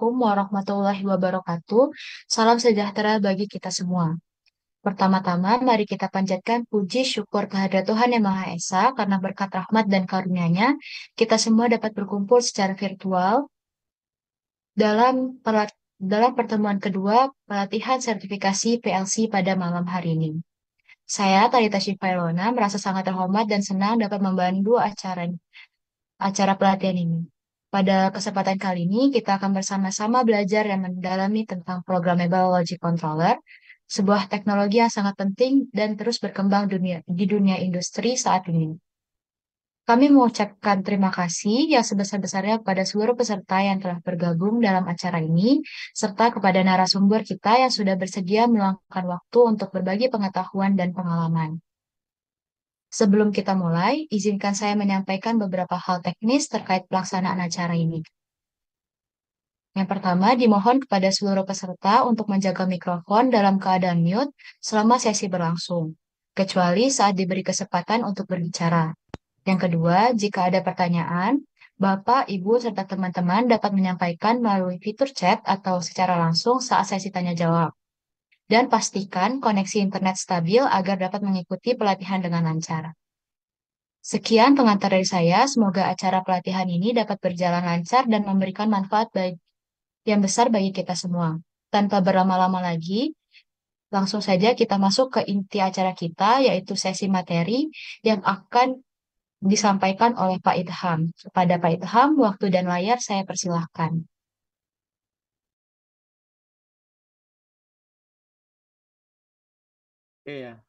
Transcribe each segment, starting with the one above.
Assalamualaikum warahmatullahi wabarakatuh. Salam sejahtera bagi kita semua. Pertama-tama, mari kita panjatkan puji syukur kehadirat Tuhan Yang Maha Esa karena berkat rahmat dan karunia-Nya, kita semua dapat berkumpul secara virtual dalam dalam pertemuan kedua pelatihan sertifikasi PLC pada malam hari ini. Saya, Talita Shifailona, merasa sangat terhormat dan senang dapat membantu acara pelatihan ini. Pada kesempatan kali ini, kita akan bersama-sama belajar dan mendalami tentang Programmable Logic Controller, sebuah teknologi yang sangat penting dan terus berkembang di dunia industri saat ini. Kami mengucapkan terima kasih yang sebesar-besarnya kepada seluruh peserta yang telah bergabung dalam acara ini, serta kepada narasumber kita yang sudah bersedia meluangkan waktu untuk berbagi pengetahuan dan pengalaman. Sebelum kita mulai, izinkan saya menyampaikan beberapa hal teknis terkait pelaksanaan acara ini. Yang pertama, dimohon kepada seluruh peserta untuk menjaga mikrofon dalam keadaan mute selama sesi berlangsung, kecuali saat diberi kesempatan untuk berbicara. Yang kedua, jika ada pertanyaan, Bapak, Ibu, serta teman-teman dapat menyampaikan melalui fitur chat atau secara langsung saat sesi tanya jawab. Dan pastikan koneksi internet stabil agar dapat mengikuti pelatihan dengan lancar. Sekian pengantar dari saya, semoga acara pelatihan ini dapat berjalan lancar dan memberikan manfaat yang besar bagi kita semua. Tanpa berlama-lama lagi, langsung saja kita masuk ke inti acara kita, yaitu sesi materi yang akan disampaikan oleh Pak Idham. Kepada Pak Idham, waktu dan layar saya persilahkan. Oke ya.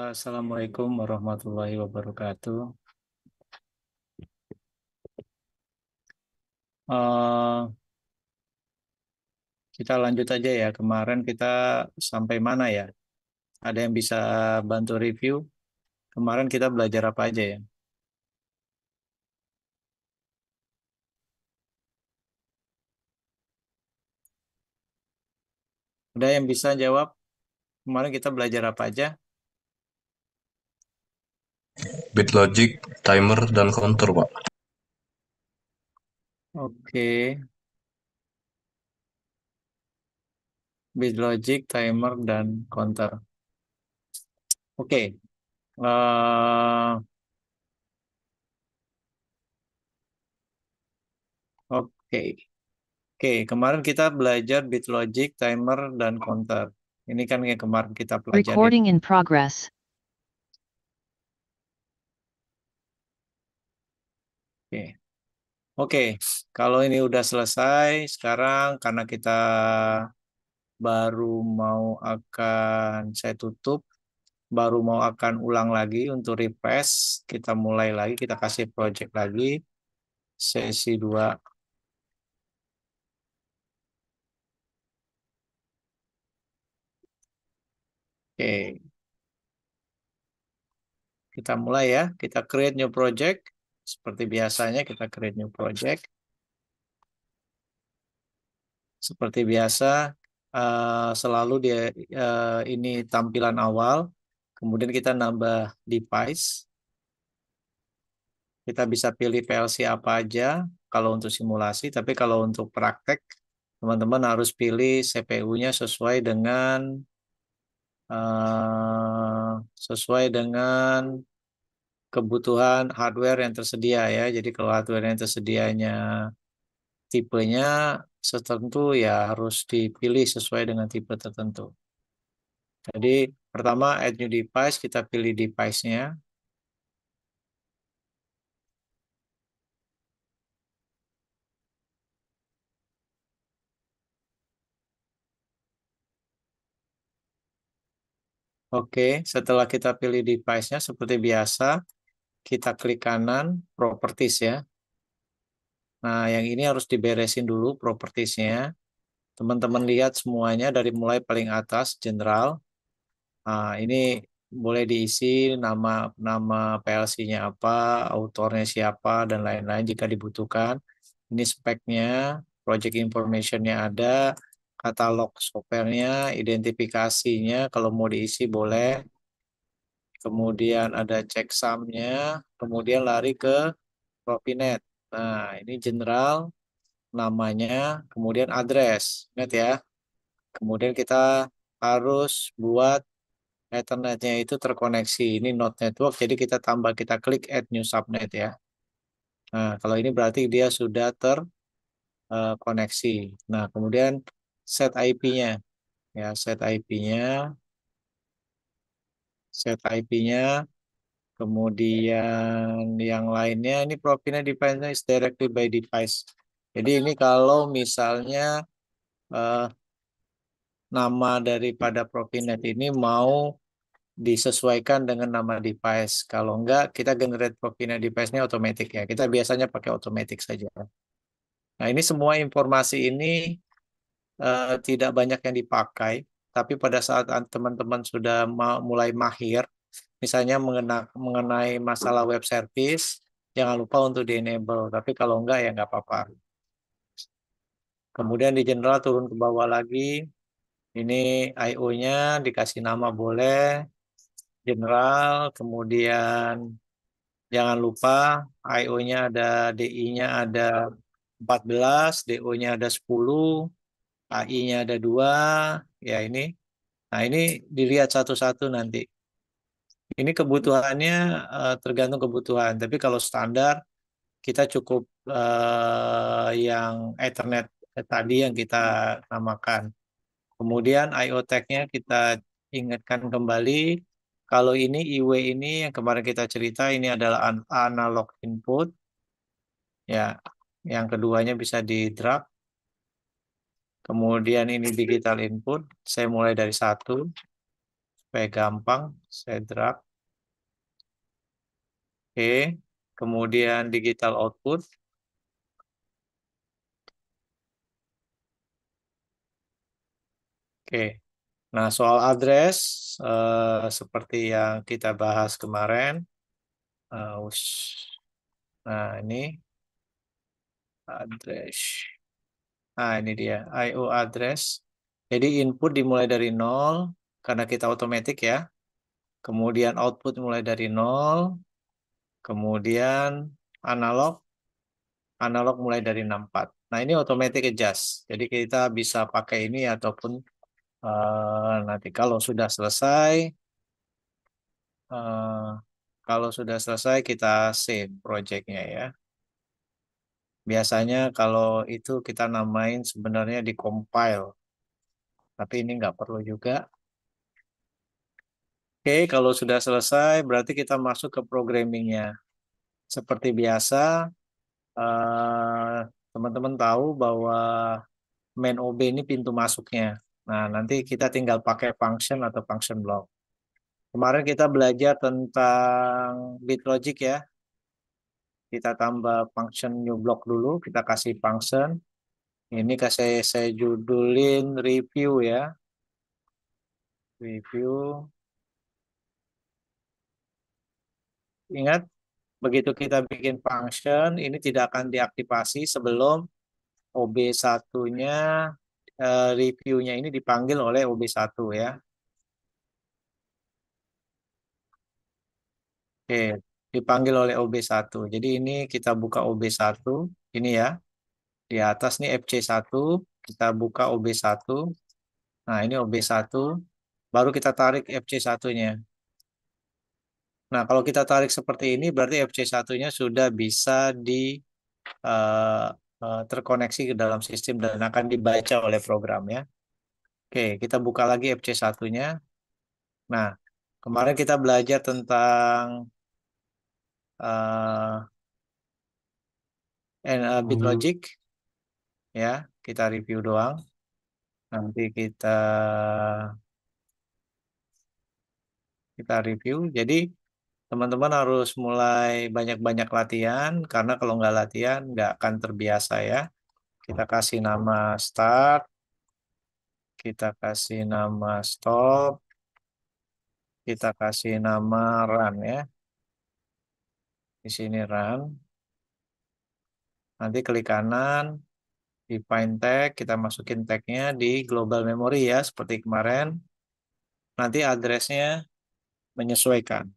Assalamualaikum warahmatullahi wabarakatuh. Eh, kita lanjut aja ya. Kemarin kita sampai mana ya? Ada yang bisa bantu review? Kemarin kita belajar apa aja ya? Ada yang bisa jawab? Kemarin kita belajar apa aja? Bit logic, timer, dan counter, Pak. Oke. Bit logic, timer, dan counter. Oke. Oke. Oke. Kemarin kita belajar bit logic, timer, dan counter. Ini kan yang kemarin kita pelajari. Recording in progress. Oke. Oke, kalau ini udah selesai, sekarang karena kita baru saya tutup, baru mau akan ulang lagi untuk refresh, kita mulai lagi, kita kasih project lagi, sesi 2. Oke, kita mulai ya, kita create new project, seperti biasanya kita create new project. Seperti biasa, selalu ini tampilan awal, kemudian kita nambah device. Kita bisa pilih PLC apa aja kalau untuk simulasi, tapi kalau untuk praktek, teman-teman harus pilih CPU-nya sesuai dengan kebutuhan hardware yang tersedia ya. Jadi kalau hardware yang tersedianya tipenya tertentu ya harus dipilih sesuai dengan tipe tertentu. Jadi pertama add new device, kita pilih device-nya. Oke, setelah kita pilih device-nya seperti biasa, kita klik kanan, properties ya. Nah, yang ini harus diberesin dulu propertiesnya. Teman-teman lihat semuanya dari mulai paling atas, general. Nah, ini boleh diisi nama PLC-nya apa, autornya siapa, dan lain-lain jika dibutuhkan. Ini speknya, project information-nya ada, katalog software-nya, identifikasinya, kalau mau diisi boleh. Kemudian ada checksum-nya, kemudian lari ke Profinet. Nah, ini general. namanya, kemudian address. Ingat ya. Kemudian kita harus buat Ethernetnya itu terkoneksi. Ini node network, jadi kita klik add new subnet ya. Nah, kalau ini berarti dia sudah terkoneksi. Nah, kemudian set IP-nya. Ya, set IP-nya, kemudian yang lainnya ini Profinet device is directly by device. Jadi ini kalau misalnya eh, nama daripada Profinet ini mau disesuaikan dengan nama device. Kalau enggak, kita generate Profinet device-nya otomatis ya. Kita biasanya pakai otomatis saja. Nah, ini semua informasi ini tidak banyak yang dipakai, tapi pada saat teman-teman sudah mulai mahir, misalnya mengenai masalah web service, jangan lupa untuk di-enable. Tapi kalau enggak ya enggak apa-apa. Kemudian di general turun ke bawah lagi, ini I/O-nya dikasih nama boleh, general, kemudian jangan lupa I/O-nya ada DI-nya ada 14, DO-nya ada 10, AI-nya ada 2, ya ini. Nah, ini dilihat satu-satu nanti. Ini kebutuhannya tergantung kebutuhan, tapi kalau standar kita cukup yang Ethernet tadi yang kita namakan. Kemudian I/O tag-nya kita ingatkan kembali. Kalau ini IW ini yang kemarin kita cerita ini adalah analog input. Ya, yang keduanya bisa di drag. Kemudian ini digital input. Saya mulai dari 1 supaya gampang. Saya drag. Oke. Kemudian digital output. Oke. Nah, soal address seperti yang kita bahas kemarin. Nah, ini address. Nah, ini dia I/O address. Jadi input dimulai dari 0 karena kita otomatis ya. Kemudian output mulai dari 0. Kemudian analog mulai dari 64. Nah, ini automatic adjust. Jadi kita bisa pakai ini ataupun nanti eh, kalau sudah selesai kita save projectnya ya. Biasanya kalau itu kita namain sebenarnya di compile, tapi ini nggak perlu juga. Oke, kalau sudah selesai berarti kita masuk ke programmingnya. Seperti biasa, teman-teman tahu bahwa main OB ini pintu masuknya. Nah, nanti kita tinggal pakai function atau function block. Kemarin kita belajar tentang BitLogic ya. Kita tambah function new block dulu, kita kasih function. Ini saya judulin review ya. Review. Ingat, begitu kita bikin function, ini tidak akan diaktifasi sebelum OB1-nya, reviewnya ini dipanggil oleh OB1 ya. Oke, dipanggil oleh OB1. Jadi ini kita buka OB1, ini ya. Di atas nih FC1, kita buka OB1. Nah, ini OB1, baru kita tarik FC1-nya. Nah, kalau kita tarik seperti ini, berarti FC1-nya sudah bisa eh, terkoneksi ke dalam sistem dan akan dibaca oleh program ya. Oke, kita buka lagi FC1-nya. Nah, kemarin kita belajar tentang uh, BitLogic ya, kita review doang. Nanti kita review. Jadi teman-teman harus mulai banyak-banyak latihan karena kalau nggak latihan nggak akan terbiasa ya. Kita kasih nama start, kita kasih nama stop, kita kasih nama run ya. Di sini run. Nanti klik kanan, define tag, kita masukin tagnya di global memory ya, seperti kemarin. Nanti addressnya menyesuaikan.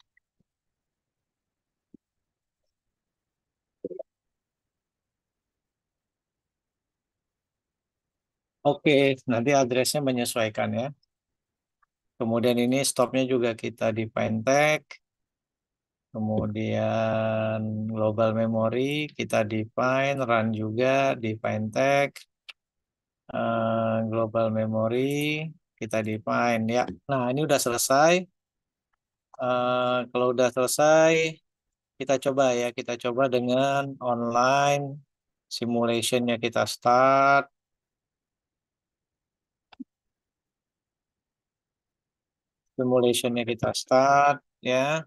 Oke, nanti addressnya menyesuaikan ya. Kemudian ini stopnya juga kita define tag. Kemudian global memory kita define, run juga define tag. Global memory kita define ya. Nah, ini udah selesai. Kalau udah selesai, kita coba ya. Kita coba dengan online simulationnya kita start. Simulationnya kita start ya.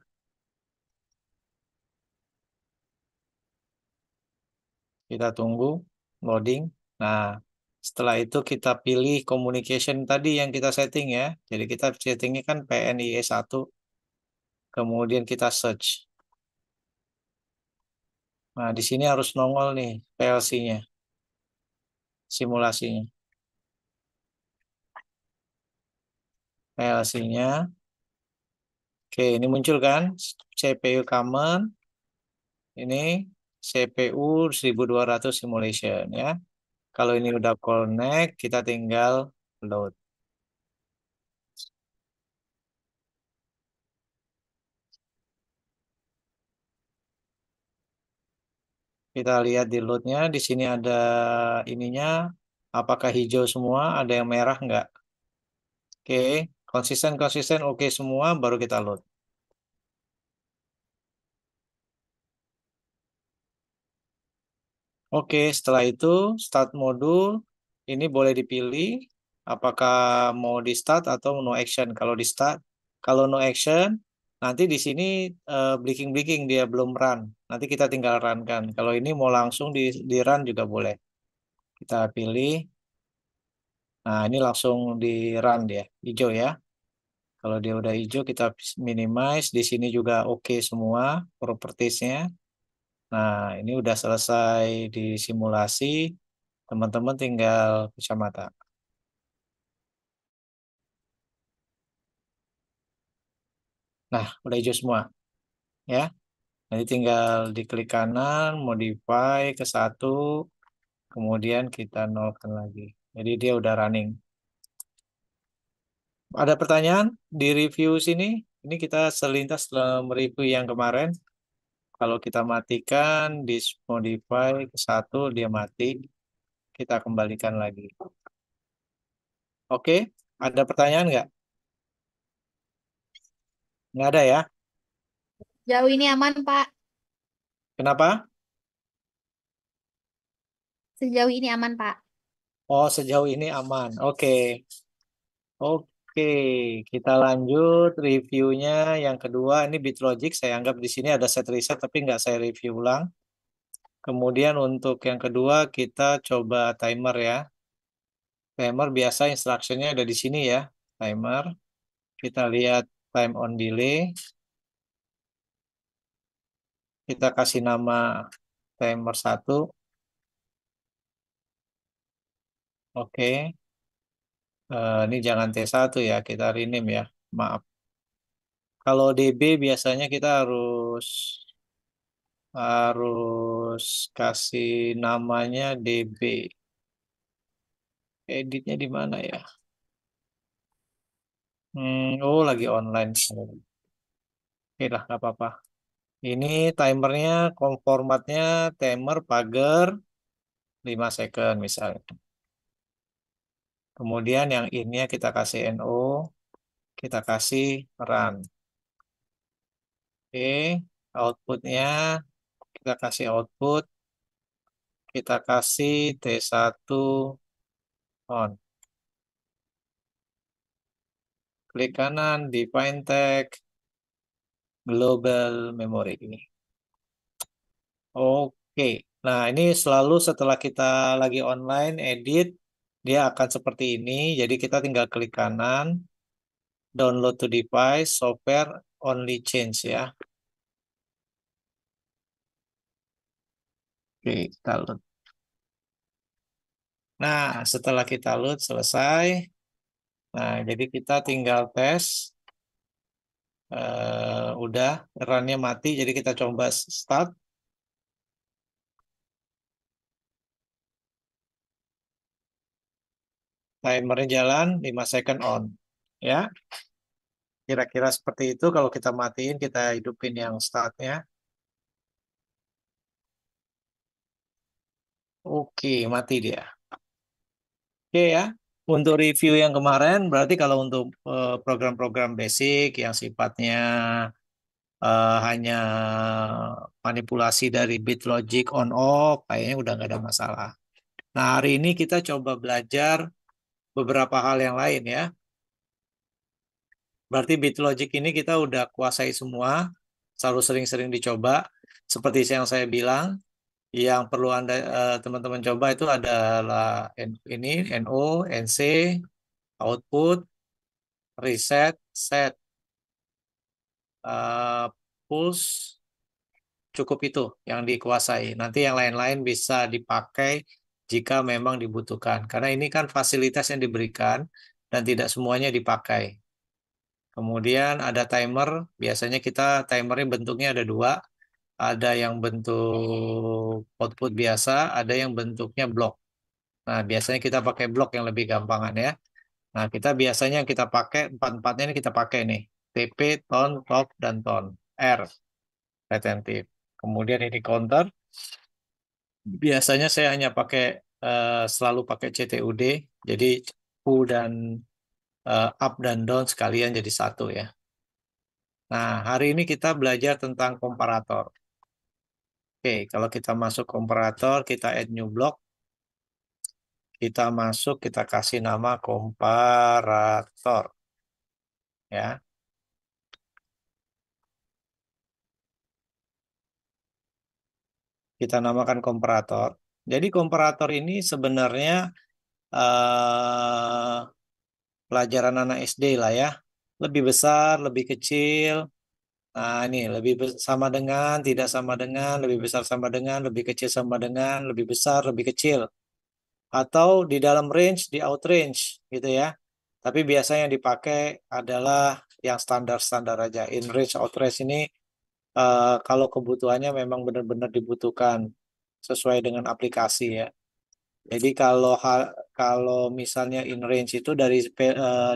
Kita tunggu loading. Nah, setelah itu kita pilih communication tadi yang kita setting ya. Jadi kita settingnya kan PNIE 1. Kemudian kita search. Nah, di sini harus nongol nih PLC-nya, simulasinya. PLC-nya. Oke, ini muncul kan? CPU common. Ini CPU 1200 simulation ya. Kalau ini udah connect, kita tinggal load. Kita lihat di loadnya, di sini ada ininya, apakah hijau semua, ada yang merah nggak? Oke, konsisten, oke semua, baru kita load. Oke, setelah itu start modul, ini boleh dipilih apakah mau di start atau no action. Kalau di start, kalau no action, nanti di sini blinking-blinking dia belum run. Nanti kita tinggal run kan. Kalau ini mau langsung di run juga boleh. Kita pilih. Nah, ini langsung di run dia, hijau ya. Kalau dia udah hijau, kita minimize. Di sini juga oke semua propertiesnya. Nah, ini udah selesai di simulasi. Teman-teman tinggal kacamata. Nah, udah hijau semua. Ya, nanti tinggal diklik kanan, modify ke 1, kemudian kita nolkan lagi. Jadi dia udah running. Ada pertanyaan di review sini? Ini kita selintas mereview yang kemarin. Kalau kita matikan, modify ke 1, dia mati. Kita kembalikan lagi. Oke, ada pertanyaan nggak? Nggak ada ya? Jauh ini aman, Pak. Kenapa? Sejauh ini aman, Pak. Oh, sejauh ini aman. Oke. Oke, kita lanjut reviewnya yang kedua. Ini BitLogic, saya anggap di sini ada set reset, tapi nggak saya review ulang. Kemudian untuk yang kedua, kita coba timer ya. Timer biasa instructionnya ada di sini ya. Timer. Kita lihat time on delay. Kita kasih nama timer 1. Oke. Ini jangan T1 ya, kita rename ya. Maaf. Kalau DB biasanya kita harus harus kasih namanya DB. Editnya di mana ya? Oh, lagi online. Oke lah, nggak apa-apa. Ini timernya, formatnya timer pagar 5 second misalnya. Kemudian yang innya kita kasih NO, kita kasih run. Oke, outputnya kita kasih output, kita kasih T1 on. Klik kanan, define tag, global memory ini. Oke, nah ini selalu setelah kita lagi online edit, dia akan seperti ini. Jadi kita tinggal klik kanan, download to device, software only change ya. Oke, kita load. Nah, setelah kita load selesai. Nah, jadi kita tinggal tes. Udah, runnya mati, jadi kita coba start. Timernya jalan, 5 second on. Ya, kira-kira seperti itu. Kalau kita matiin, kita hidupin yang startnya. Oke, mati dia. Oke ya. Untuk review yang kemarin, berarti kalau untuk program-program basic yang sifatnya hanya manipulasi dari bit logic on off, kayaknya udah nggak ada masalah. Nah, hari ini kita coba belajar beberapa hal yang lain ya. Berarti bit logic ini kita udah kuasai semua, selalu sering-sering dicoba. Seperti yang saya bilang, yang perlu Anda teman-teman coba itu adalah ini NO, NC, output, reset, set, eh, pulse, cukup itu yang dikuasai. Nanti yang lain-lain bisa dipakai jika memang dibutuhkan. Karena ini kan fasilitas yang diberikan dan tidak semuanya dipakai. Kemudian ada timer, biasanya kita timernya bentuknya ada dua, ada yang bentuk output biasa, ada yang bentuknya blok. Nah, biasanya kita pakai blok yang lebih gampangan ya. Nah, kita biasanya yang kita pakai, empat-empatnya ini kita pakai nih. TP, tone, top, dan tone. R, retentif. Kemudian ini counter. Biasanya saya hanya pakai, selalu pakai CTUD. Jadi, U dan up dan down sekalian jadi satu ya. Nah, hari ini kita belajar tentang komparator. Oke, kalau kita masuk komparator, kita add new block, kita masuk, kita kasih nama komparator. Ya, kita namakan komparator. Jadi komparator ini sebenarnya eh, pelajaran anak SD lah ya. Lebih besar, lebih kecil. Nah, ini sama dengan, tidak sama dengan, lebih besar sama dengan, lebih kecil sama dengan, lebih besar, lebih kecil. Atau di dalam range, di out range gitu ya. Tapi biasanya yang dipakai adalah yang standar-standar aja. In range, out range ini kalau kebutuhannya memang benar-benar dibutuhkan sesuai dengan aplikasi ya. Jadi kalau misalnya in range itu dari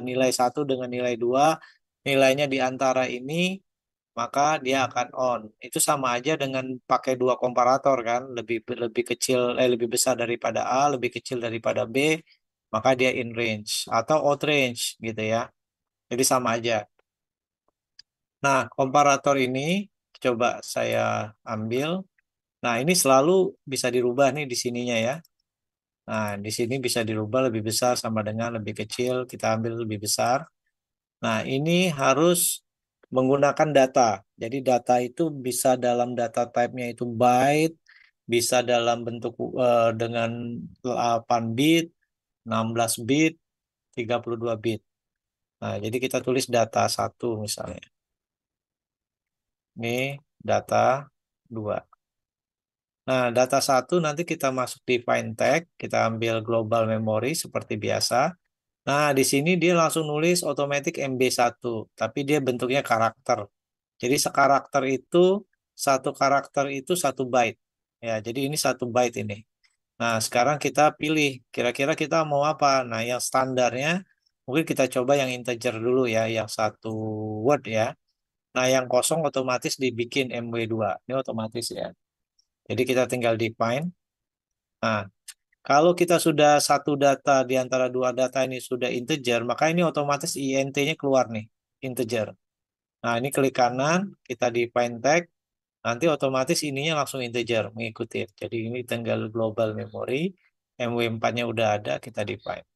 nilai 1 dengan nilai 2, nilainya di antara ini, maka dia akan on. Itu sama aja dengan pakai dua komparator kan, lebih kecil lebih besar daripada A, lebih kecil daripada B, maka dia in range atau out range gitu ya. Jadi sama aja. Nah, komparator ini coba saya ambil. Nah, ini selalu bisa dirubah nih di sininya ya. Nah, di sini bisa dirubah lebih besar sama dengan lebih kecil, kita ambil lebih besar. Nah, ini harus menggunakan data. Jadi data itu bisa dalam data type-nya itu byte, bisa dalam bentuk dengan 8 bit, 16 bit, 32 bit. Nah, jadi kita tulis data satu misalnya. Ini data 2. Nah, data satu nanti kita masuk di find tag, kita ambil global memory seperti biasa. Nah, di sini dia langsung nulis automatic MB1, tapi dia bentuknya karakter. Jadi satu karakter itu 1 byte. Ya, jadi ini 1 byte ini. Nah, sekarang kita pilih kira-kira kita mau apa. Nah, yang standarnya mungkin kita coba yang integer dulu ya, yang 1 word ya. Nah, yang kosong otomatis dibikin MW2. Ini otomatis ya. Jadi kita tinggal define. Nah, kalau kita sudah satu data di antara dua data ini sudah integer, maka ini otomatis INT-nya keluar nih, integer. Nah, ini klik kanan, kita define tag, nanti otomatis ininya langsung integer, mengikuti. Jadi ini tinggal global memory, MW4-nya udah ada, kita define.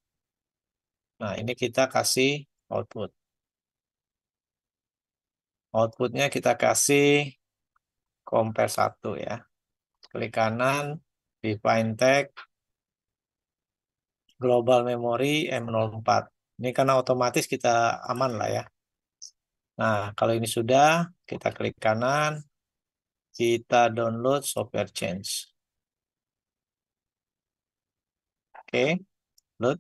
Nah, ini kita kasih output. Outputnya kita kasih compare 1 ya. Klik kanan, define tag, global memory M04. Ini karena otomatis kita aman lah ya. Nah, kalau ini sudah, kita klik kanan, kita download software change. Oke, load.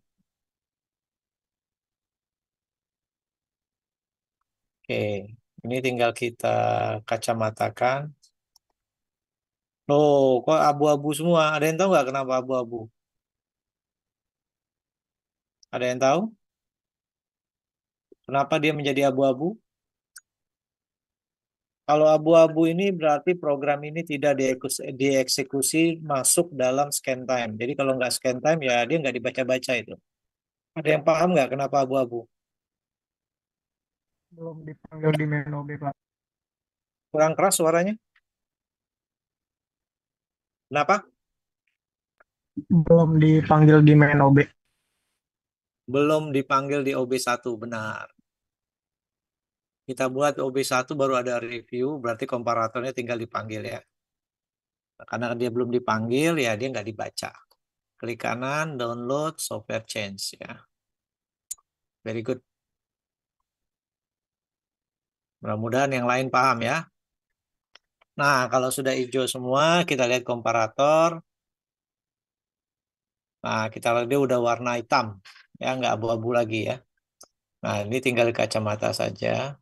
Oke, ini tinggal kita kacamatakan. Loh, kok abu-abu semua? Ada yang tahu nggak kenapa abu-abu? Ada yang tahu? Kenapa dia menjadi abu-abu? Kalau abu-abu ini berarti program ini tidak dieksekusi masuk dalam scan time. Jadi kalau nggak scan time ya dia nggak dibaca-baca itu. Ada yang paham nggak kenapa abu-abu? Belum dipanggil di main OB, Pak. Kurang keras suaranya? Kenapa? Belum dipanggil di main OB. Belum dipanggil di OB1, benar. Kita buat OB1 baru ada review, berarti komparatornya tinggal dipanggil ya. Karena dia belum dipanggil, ya dia nggak dibaca. Klik kanan, download, software change ya. Very good. Mudah-mudahan yang lain paham ya. Nah, kalau sudah hijau semua, kita lihat komparator. Nah, kita lihat dia udah warna hitam. Ya, nggak abu-abu lagi ya. Nah, ini tinggal kacamata saja.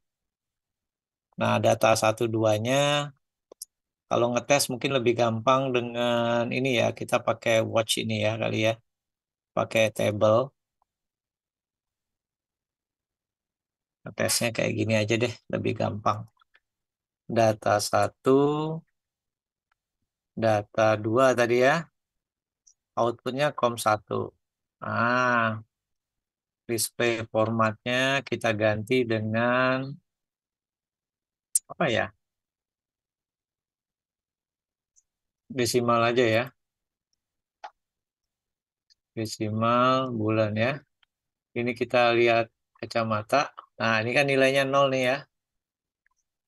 Nah, data 1-2-nya, kalau ngetes mungkin lebih gampang dengan ini ya. Kita pakai watch ini ya kali ya. Pakai table. Tesnya kayak gini aja deh, lebih gampang. Data 1, data 2 tadi ya. Outputnya COM1. Nah, display formatnya kita ganti dengan apa ya? Desimal aja ya. Desimal bulan ya. Ini kita lihat kacamata. Nah, ini kan nilainya 0 nih ya.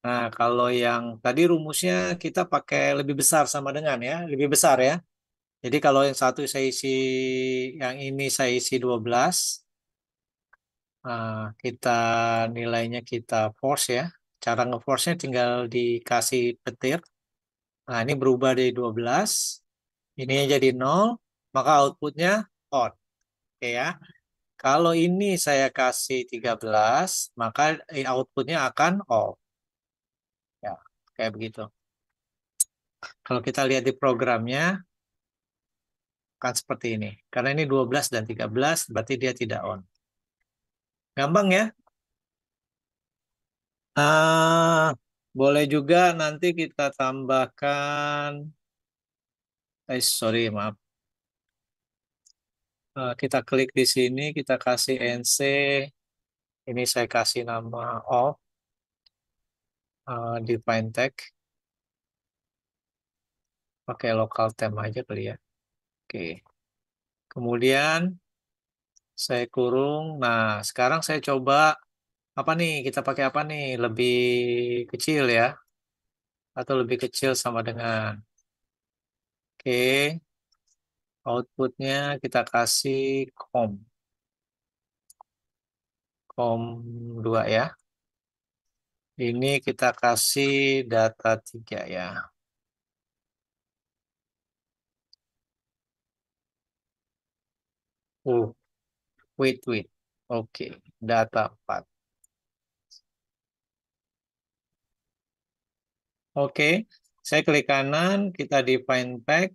Nah, kalau yang tadi rumusnya kita pakai lebih besar sama dengan ya, lebih besar ya. Jadi kalau yang satu saya isi, yang ini saya isi 12, nah, kita nilainya kita force ya. Cara nge-force-nya tinggal dikasih petir. Nah, ini berubah dari 12, ini jadi 0, maka outputnya on. Oke ya. Kalau ini saya kasih 13, maka outputnya akan off. Ya, kayak begitu. Kalau kita lihat di programnya, kan seperti ini. Karena ini 12 dan 13, berarti dia tidak on. Gampang ya? Boleh juga nanti kita tambahkan, sorry, maaf. Kita klik di sini, kita kasih NC. Ini saya kasih nama off, define tag. Pakai local temp aja kali ya. Oke. Kemudian saya kurung. Nah, sekarang saya coba apa nih? Kita pakai apa nih? Lebih kecil ya, atau lebih kecil sama dengan. Oke, outputnya kita kasih com 2 ya. Ini kita kasih data 3 ya. Wait. Oke, data 4. Oke, saya klik kanan, kita define pack.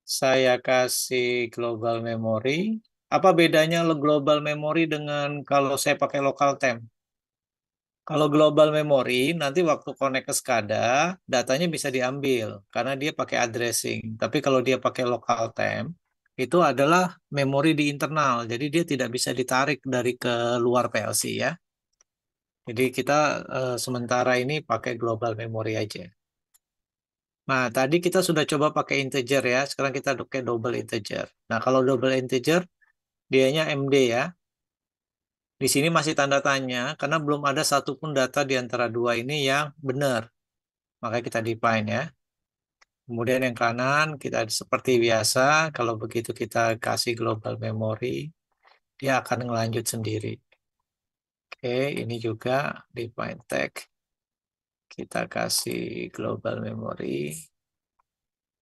Saya kasih global memory. Apa bedanya global memory dengan kalau saya pakai local temp? Kalau global memory, nanti waktu connect ke SCADA, datanya bisa diambil karena dia pakai addressing. Tapi kalau dia pakai local temp, itu adalah memori di internal. Jadi dia tidak bisa ditarik dari ke luar PLC ya. Jadi kita sementara ini pakai global memory aja. Nah, tadi kita sudah coba pakai integer ya. Sekarang kita pakai double integer. Nah, kalau double integer, dianya MD ya. Di sini masih tanda tanya karena belum ada satupun data di antara dua ini yang benar. Maka kita define ya. Kemudian yang kanan kita seperti biasa, kalau begitu kita kasih global memory, dia akan ngelanjut sendiri. Oke, ini juga define tag. Kita kasih global memory.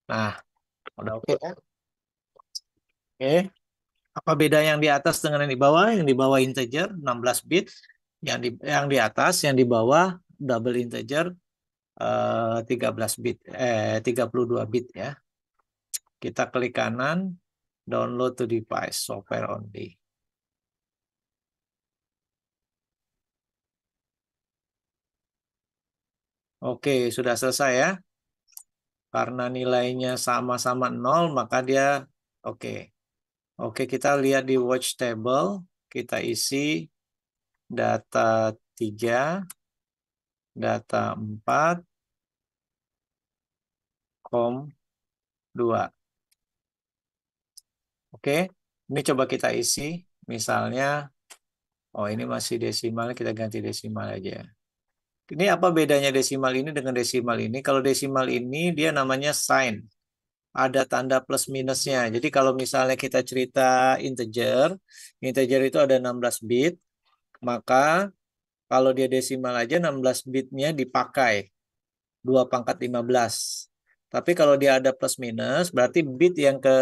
Nah, udah oke ya. Oke, apa beda yang di atas dengan yang di bawah? Yang di bawah integer 16 bit, yang di atas, yang di bawah double integer 13 bit, 32 bit ya. Kita klik kanan, download to device, software only. Oke, sudah selesai ya. Karena nilainya sama-sama 0, maka dia oke. Oke, kita lihat di watch table. Kita isi data 3, data 4, kom 2. Oke, ini coba kita isi. Misalnya, oh ini masih desimal, kita ganti desimal aja. Ini apa bedanya desimal ini dengan desimal ini? Kalau desimal ini dia namanya sign. Ada tanda plus minusnya. Jadi kalau misalnya kita cerita integer, integer itu ada 16 bit, maka kalau dia desimal aja 16 bitnya dipakai 2 pangkat 15. Tapi kalau dia ada plus minus, berarti bit yang ke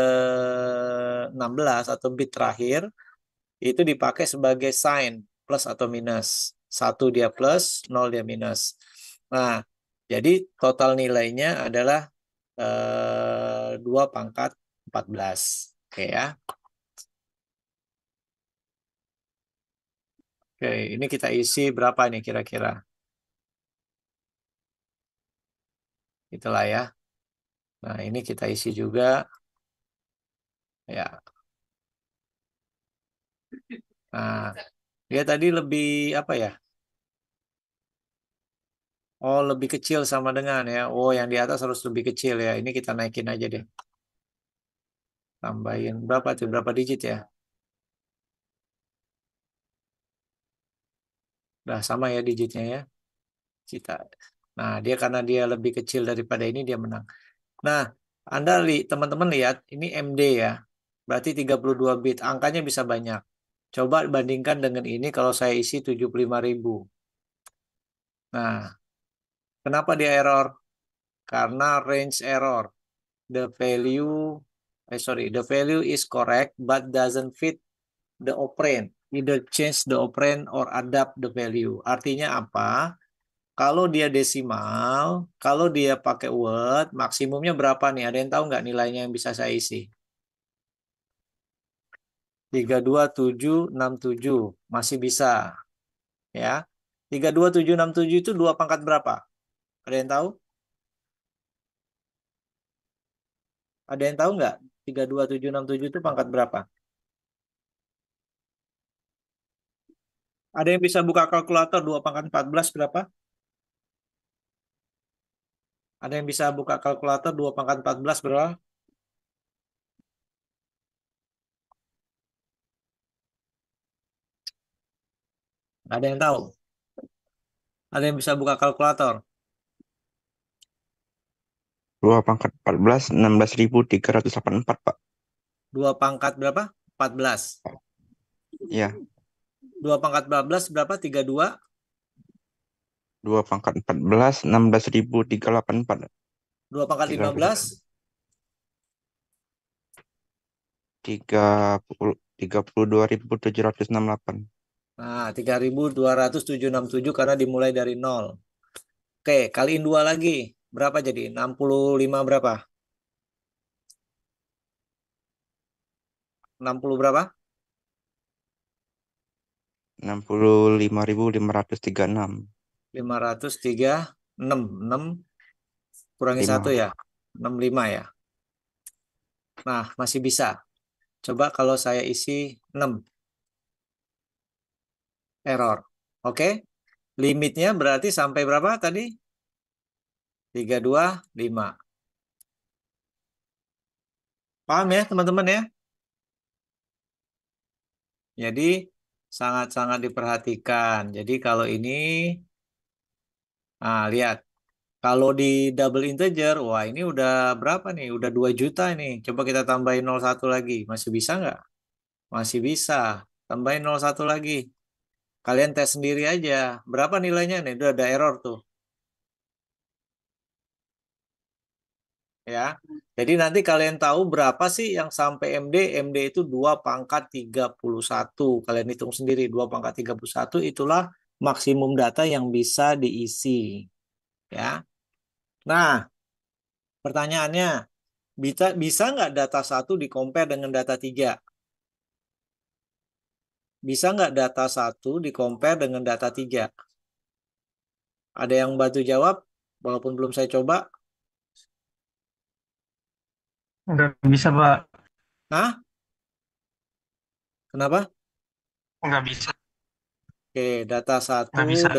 16 atau bit terakhir itu dipakai sebagai sign plus atau minus. Satu dia plus, 0 dia minus. Nah, jadi total nilainya adalah 2 pangkat 14. Oke ya. Oke, ini kita isi berapa nih kira-kira? Itulah ya. Nah, ini kita isi juga. Ya. Nah, dia tadi lebih apa ya? Oh, lebih kecil sama dengan ya. Oh, yang di atas harus lebih kecil ya. Ini kita naikin aja deh. Tambahin berapa tuh? Berapa digit ya? Nah, sama ya digitnya ya. Kita. Nah, dia karena dia lebih kecil daripada ini dia menang. Nah, Anda teman-teman lihat ini MD ya. Berarti 32 bit. Angkanya bisa banyak. Coba bandingkan dengan ini kalau saya isi 75.000. Nah, kenapa dia error? Karena range error. The value, the value is correct but doesn't fit the operand. Either change the operand or adapt the value. Artinya apa? Kalau dia desimal, kalau dia pakai word, maksimumnya berapa nih? Ada yang tahu nggak nilainya yang bisa saya isi? 32767 masih bisa ya. 32767 itu 2 pangkat berapa? Ada yang tahu? Ada yang tahu nggak? 32767 itu pangkat berapa? Ada yang bisa buka kalkulator 2 pangkat 14 berapa? Ada yang bisa buka kalkulator 2 pangkat 14 berapa? Ada yang tahu? Ada yang bisa buka kalkulator? 2 pangkat 14, 16.384, Pak. 2 pangkat berapa? 14. Ya, 2 pangkat 14 berapa? 32. 2 pangkat 14, 16.384. 2 pangkat 15. 32.768. Nah, 3.207,67 karena dimulai dari 0. Oke, kaliin 2 lagi. Berapa jadi? 65 berapa? 60 berapa? 65.536. 536. 6 kurangi 1 5. ya. 65 ya. Nah, masih bisa. Coba kalau saya isi 6. Error. Oke. Limitnya berarti sampai berapa tadi? 325. Paham ya teman-teman ya? Jadi sangat-sangat diperhatikan. Jadi kalau ini, lihat. Kalau di double integer, wah ini udah berapa nih? Udah 2 juta nih. Coba kita tambahin 01 lagi. Masih bisa nggak? Masih bisa. Tambahin 01 lagi. Kalian tes sendiri aja. Berapa nilainya nih? Udah ada error tuh. Ya. Jadi nanti kalian tahu berapa sih yang sampai MD. MD itu 2 pangkat 31. Kalian hitung sendiri. 2 pangkat 31 itulah maksimum data yang bisa diisi. Ya. Nah, pertanyaannya, bisa nggak data 1 di-compare dengan data 3? Bisa nggak data 1 di-compare dengan data 3? Ada yang bantu jawab? Walaupun belum saya coba. Nggak bisa, Pak. Hah? Kenapa? Nggak bisa. Oke, data 1 Nggak bisa.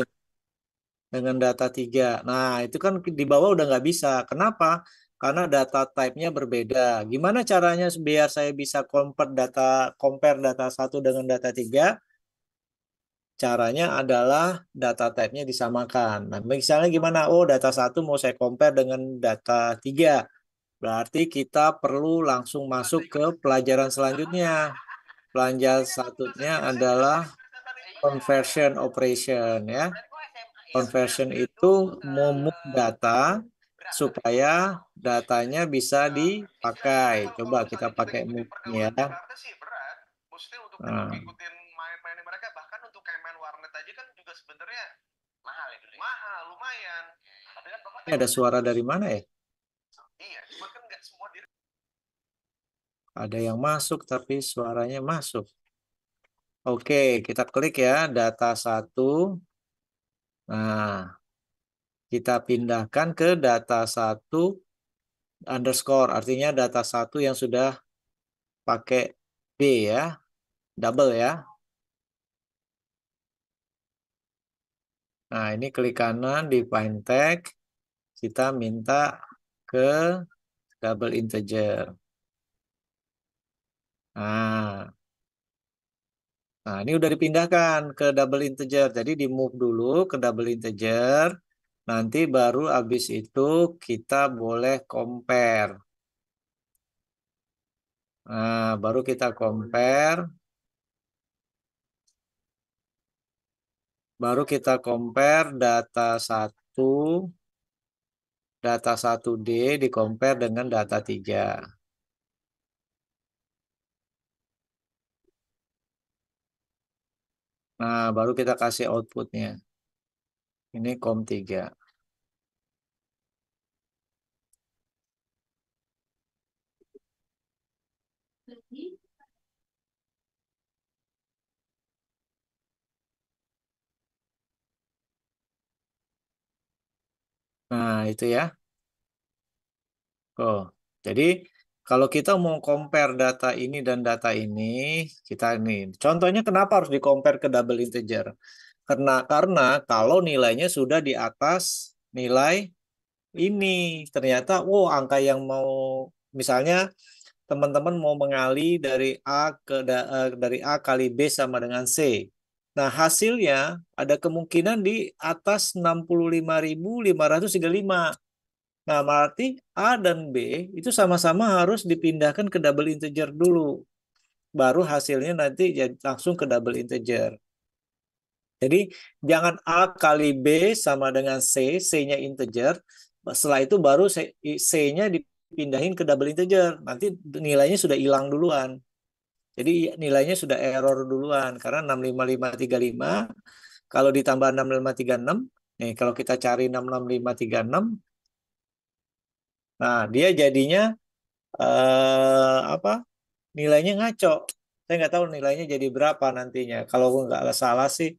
dengan data 3. Nah, itu kan di bawah udah nggak bisa. Kenapa? Karena data type-nya berbeda. Gimana caranya biar saya bisa compare data 1 dengan data 3? Caranya adalah data type-nya disamakan. Nah, misalnya gimana? Oh, data 1 mau saya compare dengan data 3. Berarti kita perlu langsung masuk ke pelajaran selanjutnya. Pelajaran satunya adalah conversion operation ya. Conversion itu memove data supaya datanya bisa dipakai. Coba kita pakai move ya. Nah, ini ada suara dari mana ya? Ada yang masuk tapi suaranya masuk. Oke, kita klik ya data 1. Nah, kita pindahkan ke data 1 underscore. Artinya data 1 yang sudah pakai B ya. Double ya. Nah, ini klik kanan di find tag. Kita minta ke double integer. Nah, ini udah dipindahkan ke double integer. Jadi di move dulu ke double integer. Nanti baru habis itu kita boleh compare. Nah, baru kita compare. Baru kita compare data 1D di compare dengan data 3. Nah, baru kita kasih outputnya. Ini COM3. Nah, itu ya. Oh, jadi kalau kita mau compare data ini dan data ini, kita ini. Contohnya kenapa harus di compare ke double integer? Karena kalau nilainya sudah di atas nilai ini, ternyata, angka yang mau, misalnya teman-teman mau mengalih dari A kali B sama dengan C. Nah, hasilnya ada kemungkinan di atas 65.535. Nah, berarti A dan B itu sama-sama harus dipindahkan ke double integer dulu. Baru hasilnya nanti langsung ke double integer. Jadi, jangan A kali B sama dengan C, C-nya integer. Setelah itu baru C-nya dipindahin ke double integer. Nanti nilainya sudah hilang duluan. Jadi nilainya sudah error duluan. Karena 65535, kalau ditambah 65536, nih kalau kita cari 66536, nah dia jadinya apa? Nilainya ngaco. Saya nggak tahu nilainya jadi berapa nantinya. Kalau nggak salah sih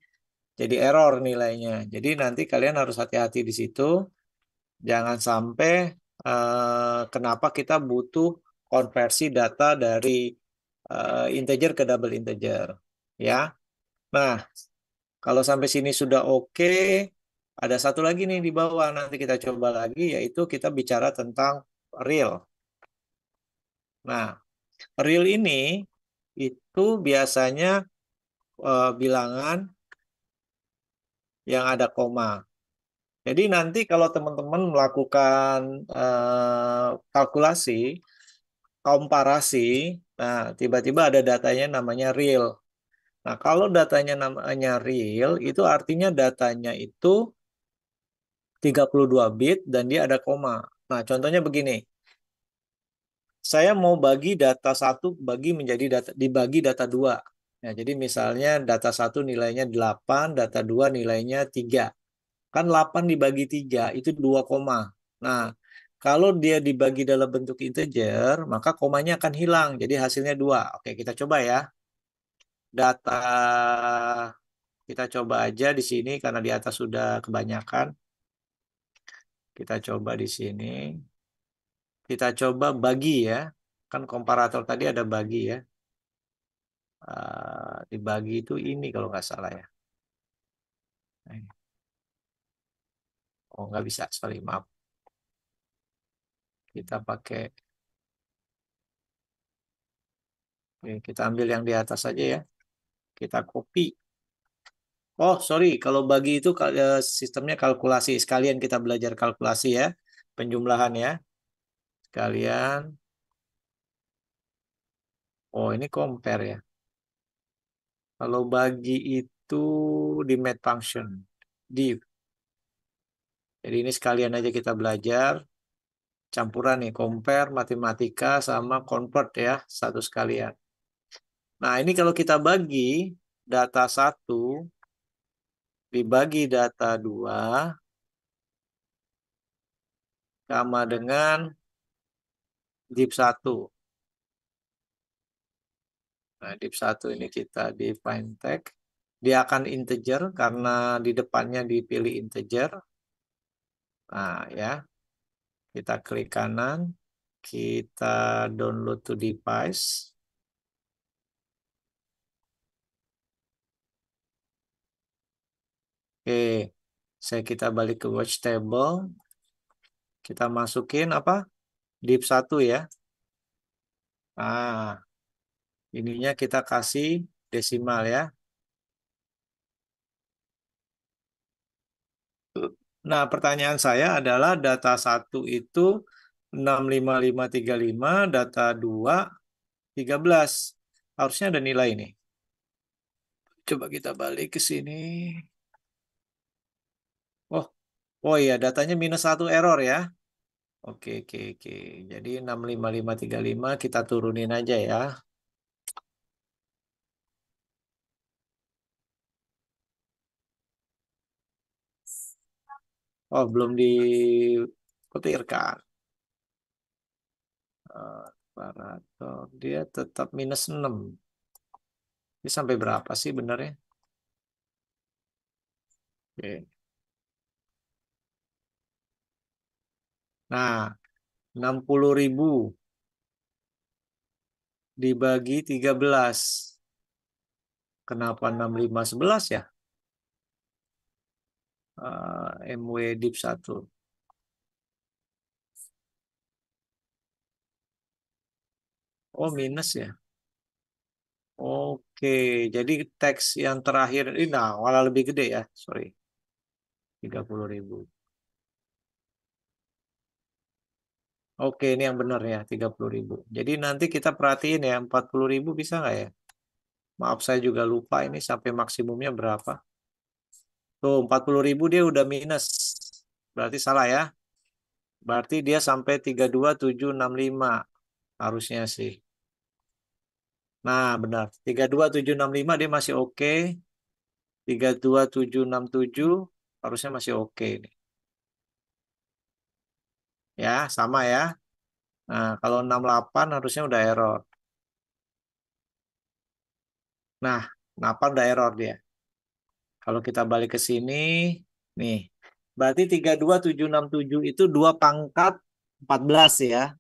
jadi error nilainya. Jadi nanti kalian harus hati-hati di situ. Jangan sampai kenapa kita butuh konversi data dari integer ke double integer. Ya. Nah, kalau sampai sini sudah oke, ada satu lagi nih di bawah. Nanti kita coba lagi, yaitu kita bicara tentang real. Nah, real ini itu biasanya bilangan yang ada koma. Jadi nanti kalau teman-teman melakukan kalkulasi, komparasi, nah tiba-tiba ada datanya namanya real. Nah, kalau datanya namanya real, itu artinya datanya itu 32 bit dan dia ada koma. Nah, contohnya begini. Saya mau bagi data 1 dibagi data 2. Ya, jadi misalnya data 1 nilainya 8, data 2 nilainya 3. Kan 8 dibagi 3 itu 2 koma. Nah, kalau dia dibagi dalam bentuk integer, maka komanya akan hilang. Jadi hasilnya 2. Oke, kita coba ya. Data kita coba aja di sini karena di atas sudah kebanyakan. Kita coba di sini. Kita coba bagi ya. Kan komparator tadi ada bagi ya. Dibagi itu ini kalau nggak salah ya. Oh, nggak bisa, sorry, maaf. Kita pakai, oke, kita ambil yang di atas saja ya. Kita copy. Oh, sorry, kalau bagi itu sistemnya kalkulasi. Sekalian kita belajar kalkulasi ya. Penjumlahan ya. Sekalian. Oh, ini compare ya. Kalau bagi itu di math function. Div. Jadi ini sekalian aja kita belajar. Campuran nih, compare, matematika, sama convert ya. Satu sekalian. Nah, ini kalau kita bagi data 1 dibagi data 2 sama dengan div 1. Nah, div 1 ini kita define tag. Dia akan integer karena di depannya dipilih integer. Nah, ya. Kita klik kanan. Kita download to device. Oke. Kita balik ke watch table. Kita masukin apa? Div 1 ya. Nah, ininya kita kasih desimal ya. Nah, pertanyaan saya adalah data 1 itu 65535, data 2 13. Harusnya ada nilai ini. Coba kita balik ke sini. Oh, oh iya, datanya -1 error ya. Oke, oke, oke. Jadi 65535 kita turunin aja ya. Oh, belum diketirkan. Komparator dia tetap -6. Ini sampai berapa sih benernya? Oke. Nah, 60.000 dibagi 13. Kenapa 6511 ya? MW div 1. Oh, minus ya. Oke, jadi teks yang terakhir ini nah, malah lebih gede ya. Sorry. 30.000. Oke, ini yang benar ya, 30.000. Jadi nanti kita perhatiin ya, 40.000 bisa nggak ya? Maaf, saya juga lupa ini sampai maksimumnya berapa. Tuh, 40.000 dia udah minus. Berarti salah ya. Berarti dia sampai 32765. Harusnya sih. Nah, benar. 32765 dia masih oke. 32767 harusnya masih oke nih. Ya, sama ya. Nah, kalau 68 harusnya udah error. Nah, 8 udah error dia. Kalau kita balik ke sini, nih. Berarti 32767 itu 2 pangkat 14 ya.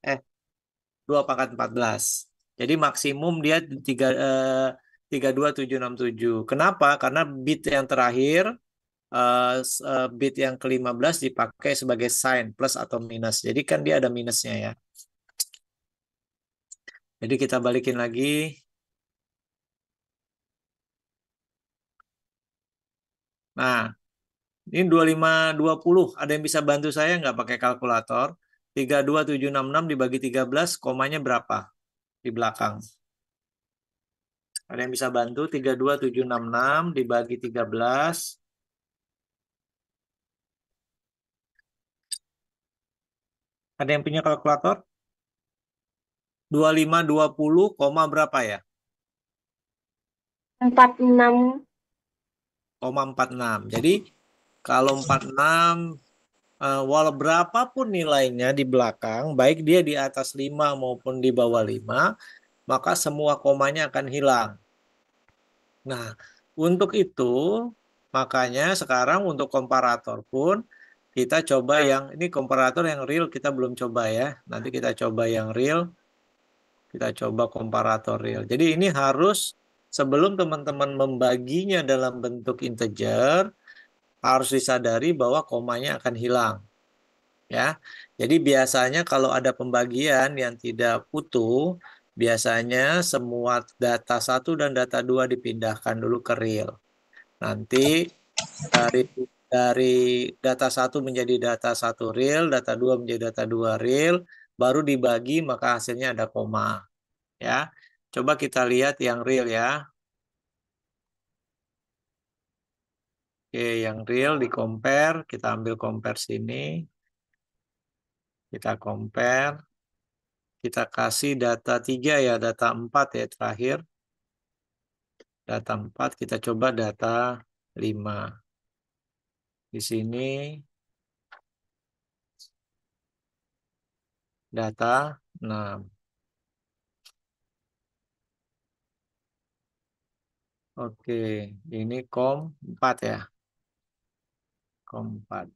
2 pangkat 14. Jadi maksimum dia 32767. Kenapa? Karena bit yang terakhir, bit yang ke-15 dipakai sebagai sign plus atau minus. Jadi kan dia ada minusnya ya. Jadi kita balikin lagi. Nah, ini 2520. Ada yang bisa bantu saya nggak pakai kalkulator? 32766 dibagi 13, komanya berapa di belakang? Ada yang bisa bantu? 32766 dibagi 13. Ada yang punya kalkulator? 2520, koma berapa ya? 46. 46. Jadi kalau 46, walau berapapun nilainya di belakang, baik dia di atas 5 maupun di bawah 5, maka semua komanya akan hilang. Nah, untuk itu, makanya sekarang untuk komparator pun kita coba yang ini komparator yang real kita belum coba ya. Nanti kita coba yang real. Kita coba komparator real. Jadi ini harus sebelum teman-teman membaginya dalam bentuk integer, harus disadari bahwa komanya akan hilang. Ya. Jadi biasanya kalau ada pembagian yang tidak utuh, biasanya semua data 1 dan data 2 dipindahkan dulu ke real. Nanti dari dari data 1 menjadi data 1 real, data 2 menjadi data 2 real, baru dibagi maka hasilnya ada koma. Ya. Coba kita lihat yang real ya. Oke, yang real di compare, kita ambil compare sini. Kita compare. Kita kasih data 3 ya, data 4 ya terakhir. Data 4, kita coba data 5. Di sini data 6. Oke, ini kom 4 ya. Kom 4.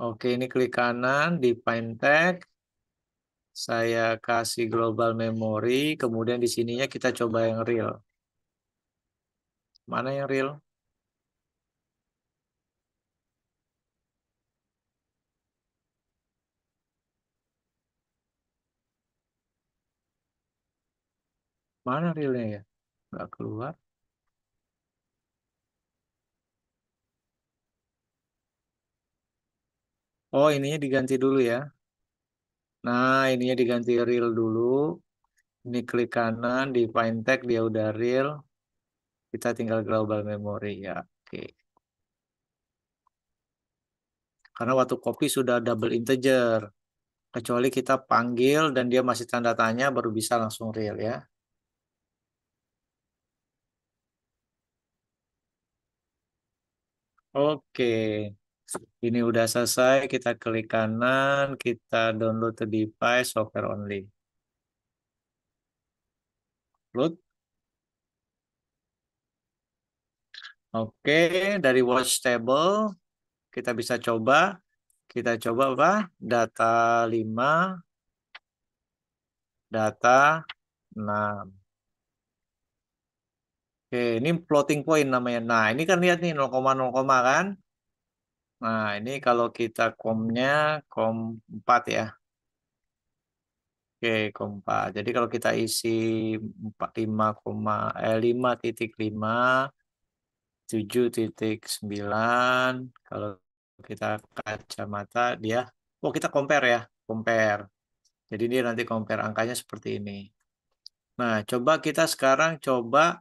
Oke, ini klik kanan di find tag. Saya kasih global memory, kemudian di sininya kita coba yang real. Mana yang real? Mana realnya ya? Nggak keluar. Oh, ininya diganti dulu ya. Nah, ininya diganti real dulu. Ini klik kanan, di find tag dia udah real. Kita tinggal global memory ya. Oke. Karena waktu copy sudah double integer. Kecuali kita panggil dan dia masih tanda tanya baru bisa langsung real ya. Oke. Ini udah selesai. Kita klik kanan, kita download to device software only. Load. Oke, dari watch table kita bisa coba. Kita coba apa? Data 5, data 6. Oke, ini floating point namanya. Nah, ini kan lihat nih 0,0, kan? Nah, ini kalau kita komnya kom 4 ya. Oke, kom 4. Jadi kalau kita isi 5,5, 7,9. Kalau kita kacamata dia, oh kita compare ya, compare. Jadi dia nanti compare angkanya seperti ini. Nah, coba kita sekarang coba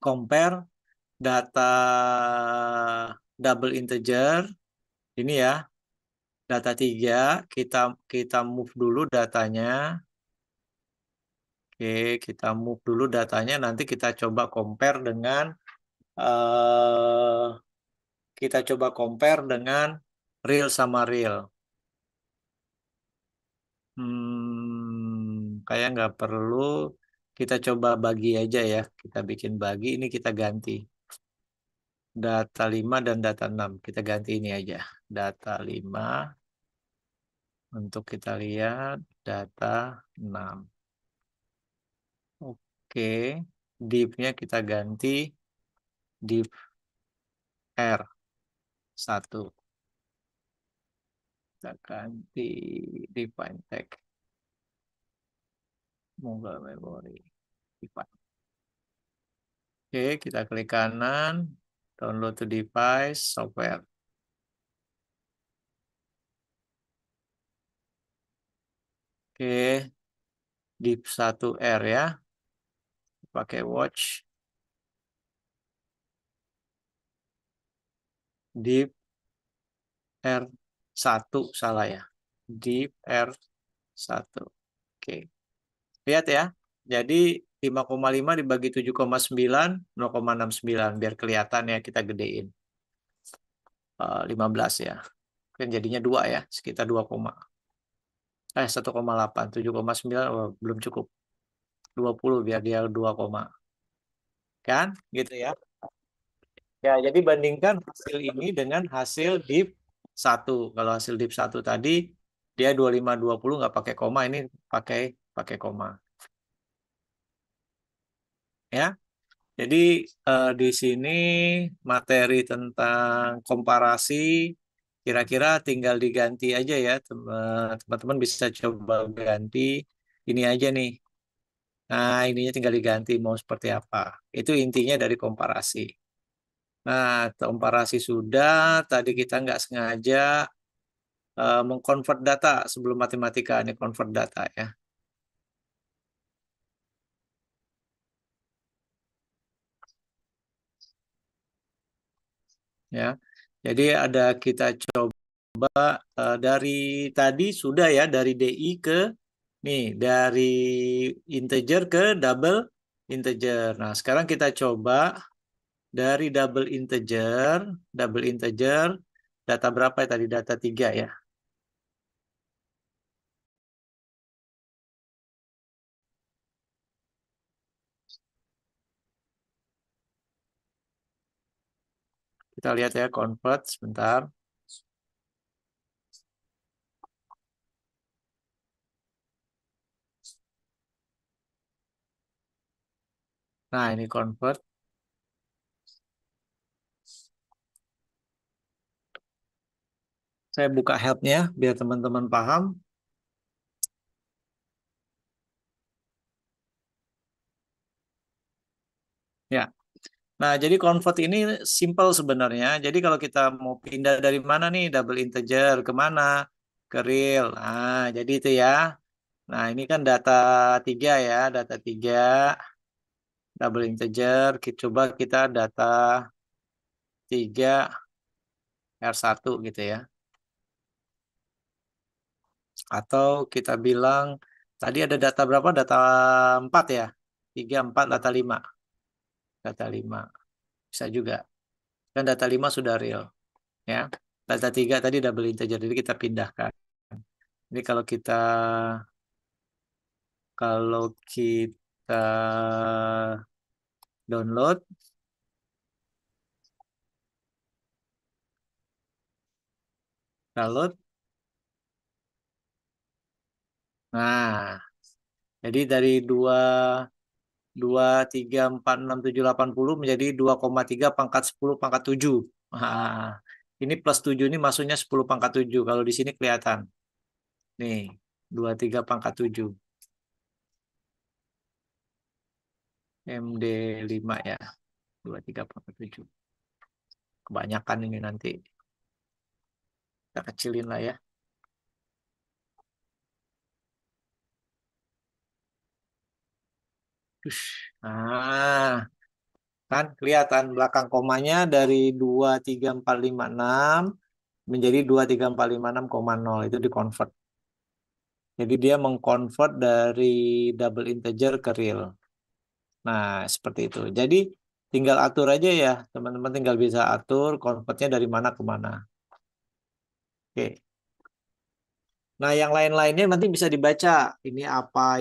compare data double integer ini ya, data 3 kita kita move dulu datanya. Oke, kita move dulu datanya, nanti kita coba compare dengan kita coba compare dengan real sama real. Kayak nggak perlu, kita coba bagi aja ya, kita bikin bagi, ini kita ganti. Data 5 dan data 6. Kita ganti ini aja. Data 5. Untuk kita lihat data 6. Oke. Div-nya kita ganti div R1. Kita ganti define tag. Mobile memory. Define. Oke, kita klik kanan. Download to device software. Oke, div 1R ya. Pakai watch. Div R1 salah ya. Div R1. Oke. Lihat ya. Jadi 5,5 dibagi 7,9, 0,69 biar kelihatan ya kita gedein. 15 ya. Kan jadinya 2 ya, sekitar 2, 1,8, 7,9 belum cukup. 20 biar dia 2, kan? Gitu ya. Ya, jadi bandingkan hasil ini dengan hasil div 1. Kalau hasil div 1 tadi dia 2520 nggak pakai koma, ini pakai pakai koma. Ya. Jadi di sini materi tentang komparasi kira-kira tinggal diganti aja ya, teman-teman bisa coba ganti ini aja nih. Nah, ininya tinggal diganti mau seperti apa. Itu intinya dari komparasi. Nah, komparasi sudah, tadi kita nggak sengaja mengkonvert data sebelum matematika, ini convert data ya. Ya, jadi ada kita coba dari tadi sudah ya dari DI ke nih dari integer ke double integer. Nah, sekarang kita coba dari double integer data berapa ya tadi data 3 ya. Kita lihat ya convert sebentar. Nah, ini convert. Saya buka help-nya biar teman-teman paham. Ya. Nah, jadi convert ini simple sebenarnya. Jadi kalau kita mau pindah dari mana nih double integer ke mana? Ke real. Nah, jadi itu ya. Nah, ini kan data 3 ya, data 3 double integer. Coba kita data 3 R1 gitu ya. Atau kita bilang tadi ada data berapa? Data 4 ya. 3, 4, data 5. Data 5. Bisa juga. Dan data 5 sudah real. Ya. Data 3 tadi double integer. Jadi kita pindahkan. Ini kalau kita download Nah, jadi dari 2, 3, 4, 6, 7, 80 menjadi 2,3 pangkat 10 pangkat 7. Nah, ini plus 7 ini masuknya 10 pangkat 7. Kalau di sini kelihatan. Nih, 23 pangkat 7. MD5 ya. 23 pangkat 7. Kebanyakan ini nanti. Kita kecilin lah ya. Nah, kan kelihatan belakang komanya dari 2, 3, 4, 5, 6 menjadi 2, 3, 4, 5, 6,0. Itu di-convert. Jadi dia mengkonvert dari double integer ke real. Nah, seperti itu. Jadi tinggal atur aja ya, teman-teman tinggal bisa atur konvertnya dari mana ke mana. Oke. Nah, yang lain-lainnya nanti bisa dibaca. Ini apa,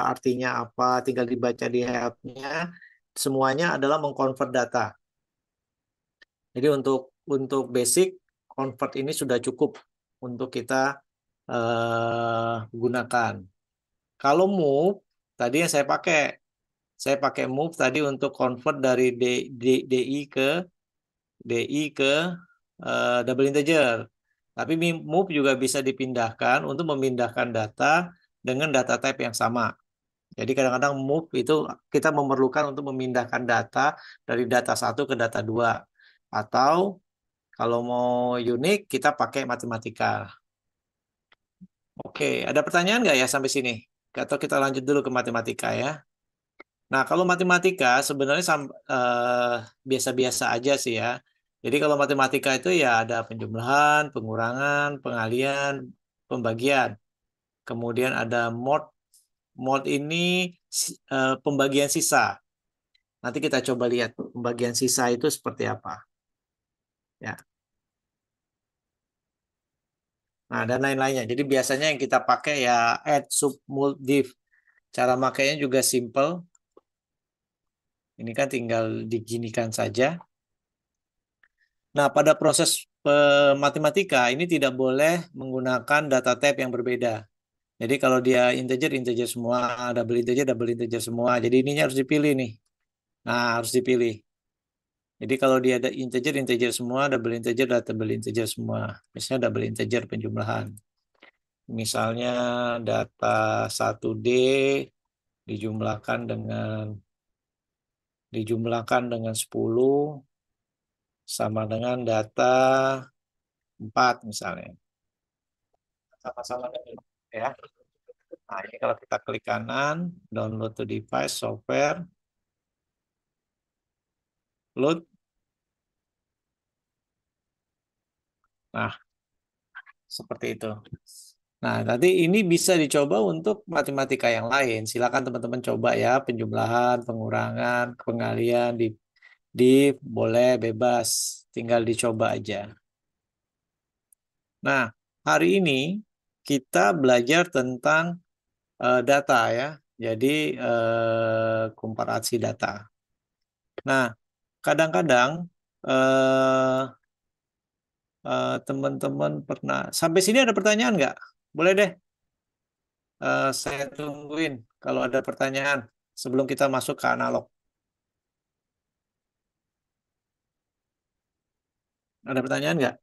artinya apa, tinggal dibaca di help-nya. Semuanya adalah mengkonvert data. Jadi untuk basic convert ini sudah cukup untuk kita gunakan. Kalau move tadi yang saya pakai move tadi untuk convert dari DI ke double integer. Tapi move juga bisa dipindahkan untuk memindahkan data dengan data type yang sama. Jadi kadang-kadang move itu kita memerlukan untuk memindahkan data dari data 1 ke data 2. Atau kalau mau unik kita pakai matematika. Oke, ada pertanyaan nggak ya sampai sini? Atau kita lanjut dulu ke matematika ya. Nah, kalau matematika sebenarnya biasa-biasa aja sih ya. Jadi kalau matematika itu ya ada penjumlahan, pengurangan, pengalihan, pembagian. Kemudian ada mod. Mod ini pembagian sisa. Nanti kita coba lihat pembagian sisa itu seperti apa. Ya. Nah, dan lain-lainnya. Jadi biasanya yang kita pakai ya add, sub, mul, div. Cara makainya juga simple. Ini kan tinggal diginikan saja. Nah, pada proses matematika ini tidak boleh menggunakan data type yang berbeda. Jadi kalau dia integer, integer semua, double integer semua. Jadi ininya harus dipilih nih. Nah, harus dipilih. Jadi kalau dia ada integer, integer semua, double integer semua. Misalnya double integer penjumlahan. Misalnya data 1D dijumlahkan dengan 10 sama dengan data 4 misalnya. Sama-sama ya. Nah, ini kalau kita klik kanan, download to device, software, load. Nah, seperti itu. Nah, nanti ini bisa dicoba untuk matematika yang lain. Silakan teman-teman coba ya, penjumlahan, pengurangan, pengalian, di boleh bebas, tinggal dicoba aja. Nah, hari ini kita belajar tentang data ya. Jadi komparasi data. Nah, kadang-kadang eh, teman-teman pernah sampai sini ada pertanyaan nggak? Boleh deh, saya tungguin kalau ada pertanyaan sebelum kita masuk ke analog. Ada pertanyaan nggak?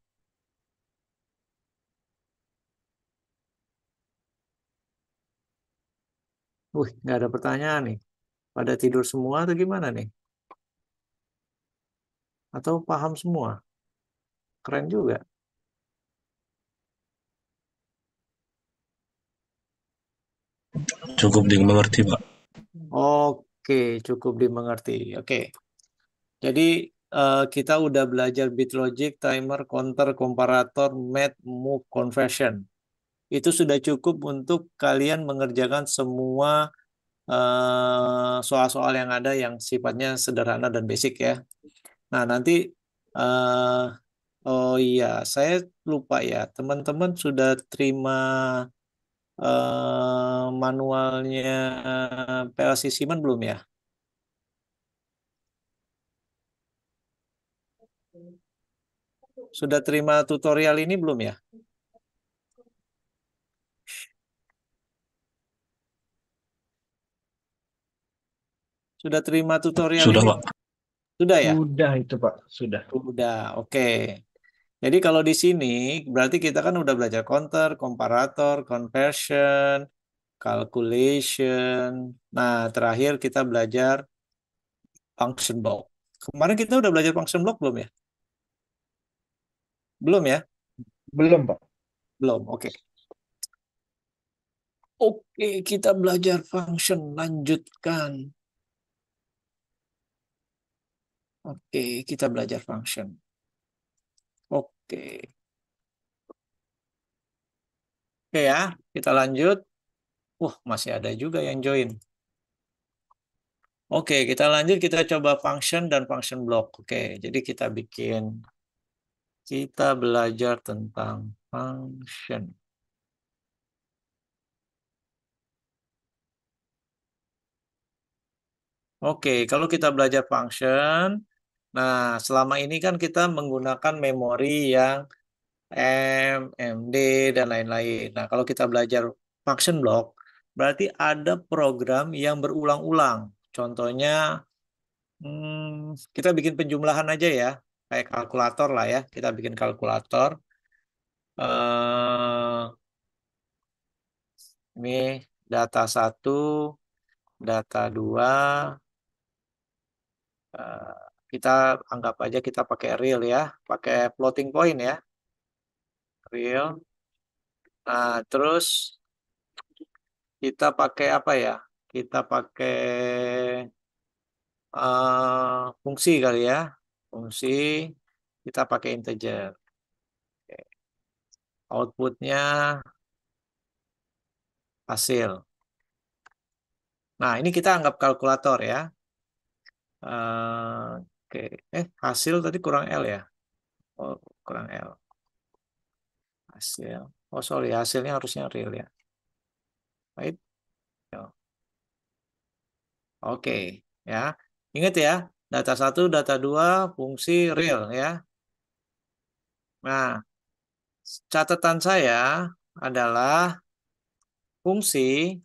Wih, nggak ada pertanyaan nih. Pada tidur semua atau gimana nih? Atau paham semua? Keren juga. Cukup dimengerti, Pak. Oke, cukup dimengerti. Oke, jadi kita udah belajar bit logic, timer, counter, komparator, math, move, conversion. Itu sudah cukup untuk kalian mengerjakan semua soal-soal yang ada yang sifatnya sederhana dan basic ya. Nah, nanti eh oh iya, saya lupa ya. Teman-teman sudah terima manualnya PLC Siemens belum ya? Sudah terima tutorial ini belum ya? Sudah terima tutorial Sudah, ini? Pak. Sudah ya? Sudah itu Pak, sudah. Sudah, oke. Jadi kalau di sini berarti kita kan udah belajar counter, komparator, conversion, calculation. Nah, terakhir kita belajar function block. Kemarin kita udah belajar function block belum ya? Belum ya? Belum Pak. Belum. Oke. Oke, kita belajar function. Lanjutkan. Oke, kita belajar function. Oke. Oke ya, kita lanjut. Wah, masih ada juga yang join. Oke, kita lanjut. Kita coba function dan function block. Oke, jadi kita belajar tentang function. Oke, kalau kita belajar function, nah selama ini kan kita menggunakan memori yang MD, dan lain-lain. Nah, kalau kita belajar function block, berarti ada program yang berulang-ulang. Contohnya, kita bikin penjumlahan aja ya, kayak kalkulator lah ya. Kita bikin kalkulator. Eh, ini data 1, data 2. eh, kita anggap aja kita pakai real ya, pakai floating point ya, real. Nah, terus kita pakai apa ya? Kita pakai fungsi kali ya. Fungsi kita pakai integer. Oke. Outputnya hasil. Nah, ini kita anggap kalkulator ya. Oke. Hasil tadi kurang L ya? Oh, kurang L. Hasil. Oh, sorry. Hasilnya harusnya real ya. Right? Ya. Oke. Ya. Ingat ya. Data 1, data 2, fungsi real ya. Nah, catatan saya adalah fungsi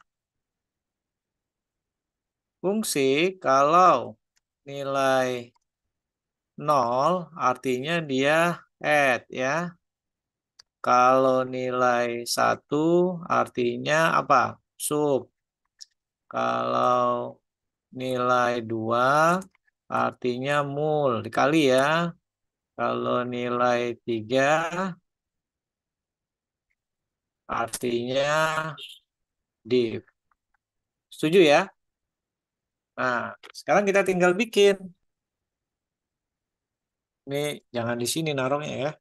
kalau nilai 0 artinya dia add ya. Kalau nilai 1 artinya apa? Sub. Kalau nilai 2 artinya mul. Dikali ya. Kalau nilai 3 artinya div. Setuju ya? Nah, sekarang kita tinggal bikin. Ini jangan di sini naruhnya ya.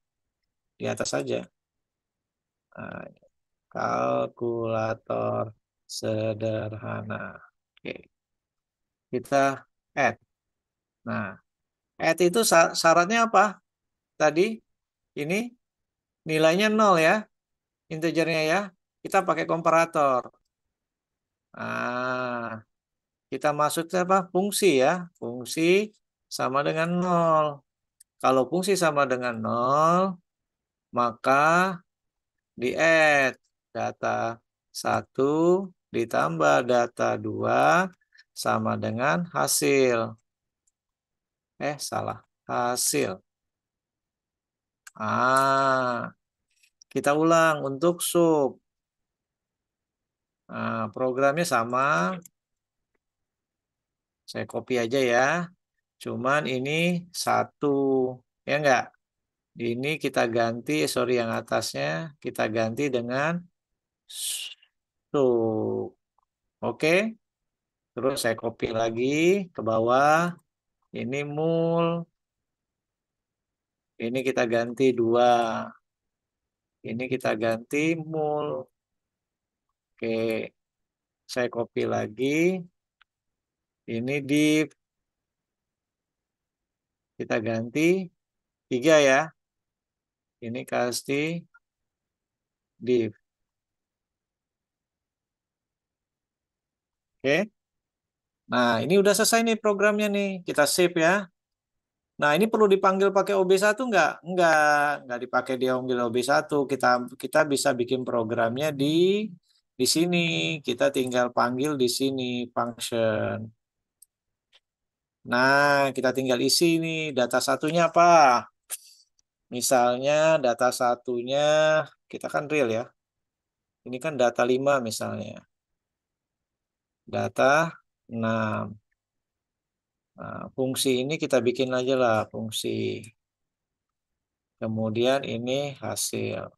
Di atas saja. Nah, kalkulator sederhana. Oke, kita add. Nah, add itu syaratnya apa? Tadi ini nilainya 0 ya, integernya ya. Kita pakai komparator. Nah, kita masuk ke apa? Fungsi ya. Fungsi sama dengan 0. Kalau fungsi sama dengan 0, maka di add data 1 ditambah data 2 sama dengan hasil. Salah. Hasil. Kita ulang untuk sub. Nah, programnya sama. Saya copy aja ya. Cuman ini 1. Ya enggak? Ini kita ganti, sorry yang atasnya, kita ganti dengan sub. Oke? Terus saya copy lagi ke bawah. Ini mul. Ini kita ganti 2. Ini kita ganti mul. Oke. Saya copy lagi. Ini div. Kita ganti 3 ya. Ini kasih div. Oke. Nah, ini udah selesai nih programnya nih. Kita save ya. Nah, ini perlu dipanggil pakai OB1 nggak? Nggak dipakai dipanggil OB1. Kita bisa bikin programnya di sini. Kita tinggal panggil di sini function. Nah, kita tinggal isi nih data satunya apa? Misalnya data satunya kita kan real ya. Ini kan data 5 misalnya. Data 6. Nah, fungsi ini kita bikin aja lah fungsi. Kemudian ini hasil.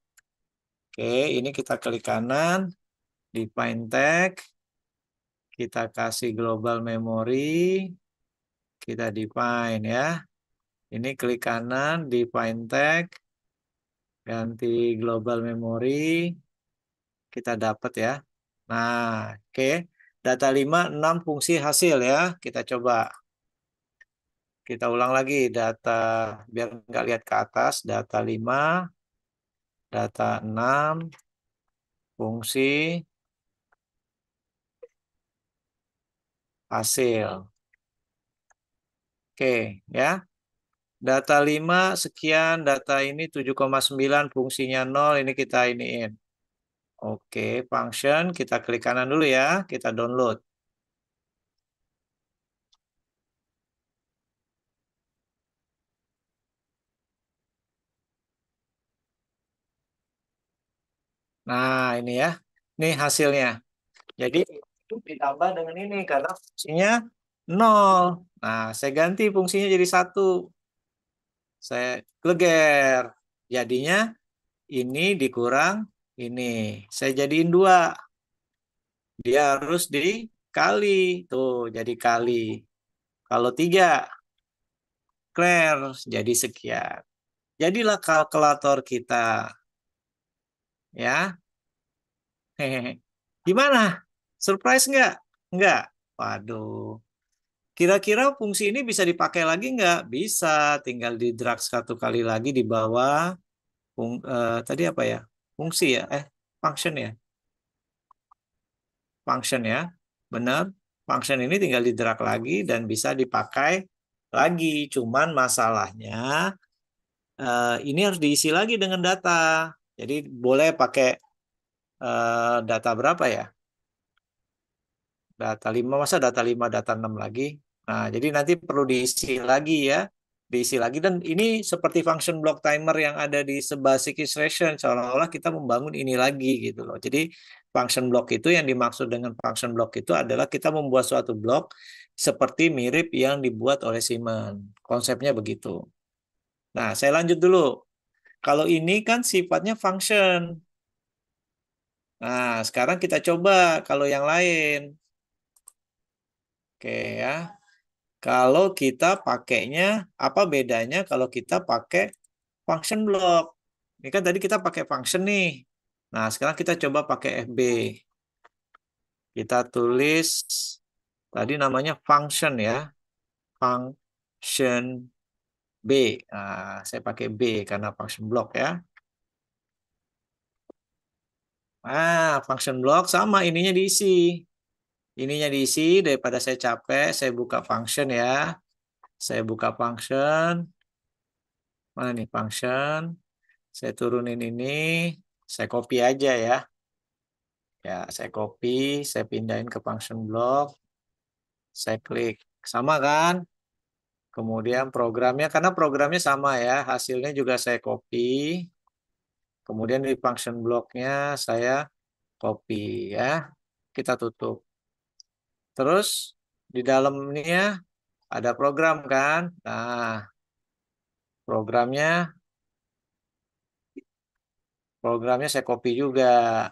Oke, ini kita klik kanan, define tag, kita kasih global memory, kita define ya. Ini klik kanan, define tag, ganti global memory, kita dapat ya. Nah, oke. Data 5, 6 fungsi hasil ya. Kita coba. Kita ulang lagi data, biar nggak lihat ke atas. Data 5, data 6, fungsi hasil. Oke, ya. Data 5 sekian, data ini 7,9, fungsinya 0, ini kita iniin. Oke, function, kita klik kanan dulu ya, kita download. Nah, ini ya, ini hasilnya. Jadi itu ditambah dengan ini, karena fungsinya 0. Nah, saya ganti fungsinya jadi 1. Saya kleger. Jadinya ini dikurang ini. Saya jadiin 2. Dia harus dikali. Tuh, jadi kali. Kalau 3, clear. Jadi sekian. Jadilah kalkulator kita. Ya. Hehehe. Gimana? Surprise nggak? Nggak. Waduh. Kira-kira fungsi ini bisa dipakai lagi nggak? Bisa. Tinggal di drag 1 kali lagi di bawah. Tadi apa ya? Fungsi ya? Function ya? Function ya? Benar. Function ini tinggal di drag lagi dan bisa dipakai lagi. Cuman masalahnya ini harus diisi lagi dengan data. Jadi boleh pakai data berapa ya? Data 5, masa data 5, data 6 lagi. Nah, jadi nanti perlu diisi lagi ya. Diisi lagi, dan ini seperti function block timer yang ada di sebasic instruction, seolah-olah kita membangun ini lagi gitu loh. Jadi function block itu, yang dimaksud dengan function block itu adalah kita membuat suatu blok seperti mirip yang dibuat oleh Siemens. Konsepnya begitu. Nah, saya lanjut dulu. Kalau ini kan sifatnya function. Nah, sekarang kita coba kalau yang lain. Oke ya. Kalau kita pakainya, apa bedanya kalau kita pakai function block? Ini kan tadi kita pakai function nih. Nah, sekarang kita coba pakai FB. Kita tulis, tadi namanya function ya. Function B. Nah, saya pakai B karena function block ya. Nah, function block sama, ininya diisi. Ininya diisi, daripada saya capek, saya buka function ya. Saya buka function. Mana nih function? Saya turunin ini, saya copy aja ya. Ya, saya copy, saya pindahin ke function block, saya klik. Sama kan? Kemudian programnya, karena programnya sama ya, hasilnya juga saya copy. Kemudian di function blocknya saya copy ya. Kita tutup. Terus di dalamnya ada program kan? Nah, programnya programnya saya copy juga.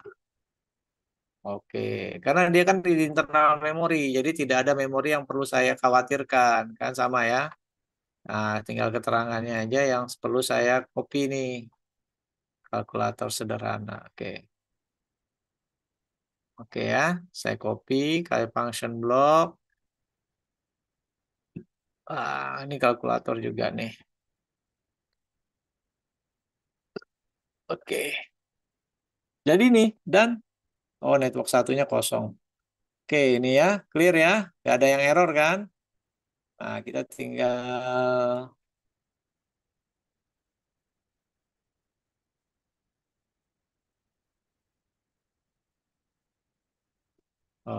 Oke, karena dia kan di internal memori, jadi tidak ada memori yang perlu saya khawatirkan, kan sama ya. Nah, tinggal keterangannya aja yang perlu saya copy nih, kalkulator sederhana. Oke, oke ya, saya copy kayak function block. Ini kalkulator juga nih. Oke, jadi nih, dan network satunya kosong. Oke, ini ya, clear ya, nggak ada yang error kan? Nah, kita tinggal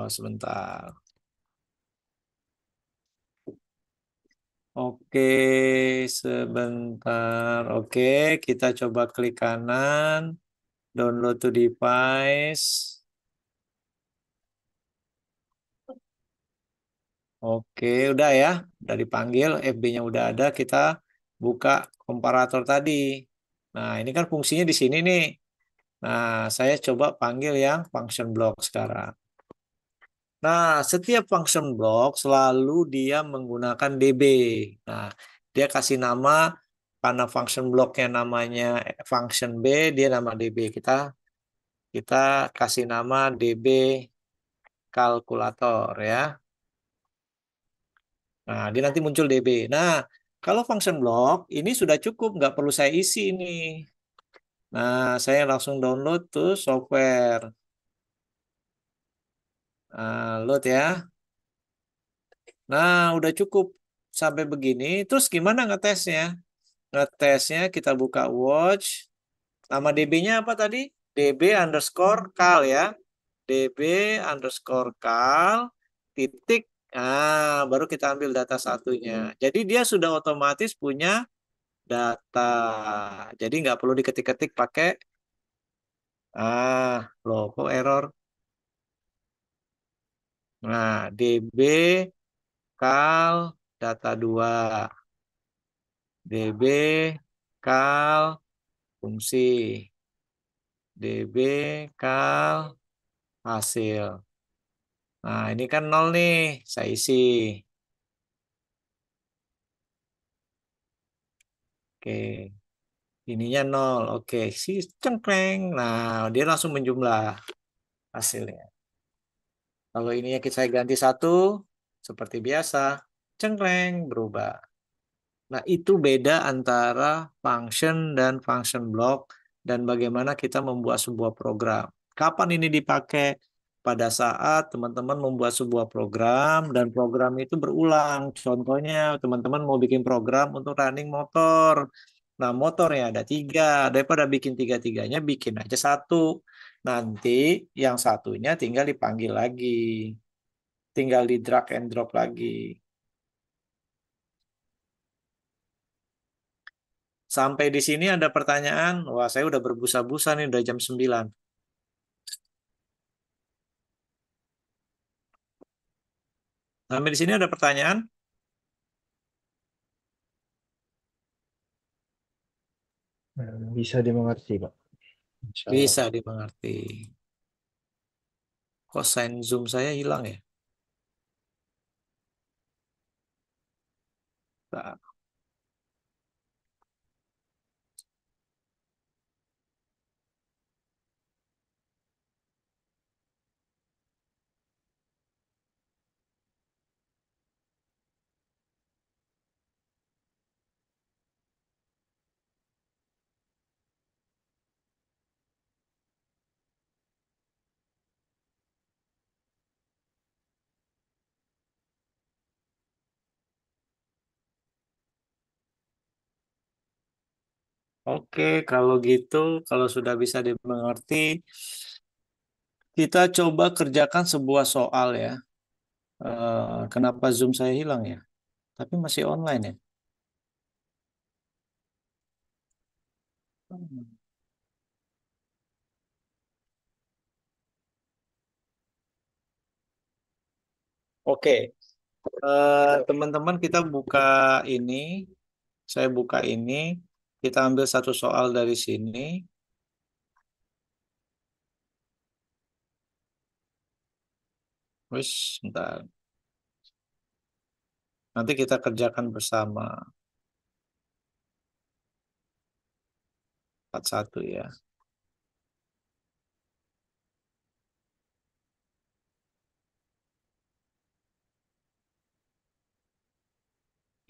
sebentar. Oke, sebentar. Oke, kita coba klik kanan, download to device. Oke, udah ya, udah dipanggil, FB-nya udah ada, kita buka komparator tadi. Nah, ini kan fungsinya di sini nih. Nah, saya coba panggil yang function block sekarang. Nah, setiap function block selalu dia menggunakan DB. Nah, dia kasih nama, karena function blocknya namanya function B, dia nama DB. Kita kasih nama DB kalkulator ya. Nah, dia nanti muncul DB. Nah, kalau function block ini sudah cukup, nggak perlu saya isi ini. Nah, saya langsung download tuh software. Nah, load ya. Nah, udah cukup sampai begini. Terus gimana ngetesnya? Ngetesnya kita buka watch. Nama DB-nya apa tadi? DB underscore cal ya. DB underscore cal titik. Nah, baru kita ambil data satunya. Jadi dia sudah otomatis punya data. Jadi nggak perlu diketik-ketik pakai. Loh, kok error? Nah, DB cal data 2. DB cal fungsi. DB cal hasil. Nah, ini kan 0 nih, saya isi. Oke, ininya 0. Oke, si cengkleng. Nah, dia langsung menjumlah hasilnya. Kalau ininya saya ganti 1, seperti biasa, cengkleng, berubah. Nah, itu beda antara function dan function block, dan bagaimana kita membuat sebuah program. Kapan ini dipakai? Pada saat teman-teman membuat sebuah program dan program itu berulang. Contohnya, teman-teman mau bikin program untuk running motor. Nah, motornya ada 3. Daripada bikin tiga-tiganya, bikin aja 1. Nanti yang satunya tinggal dipanggil lagi. Tinggal di drag and drop lagi. Sampai di sini ada pertanyaan. Wah, saya udah berbusa-busa nih, udah jam 9. Sampai di sini ada pertanyaan? Bisa dimengerti, Pak. Insya Allah. Bisa dimengerti. Kok sign Zoom saya hilang ya? Nah, oke, kalau gitu, kalau sudah bisa dimengerti, kita coba kerjakan sebuah soal ya. Kenapa Zoom saya hilang ya? Tapi masih online ya. Hmm. Oke, teman-teman kita buka ini, saya buka ini, kita ambil satu soal dari sini. Wis, bentar. Nanti kita kerjakan bersama. 41 ya.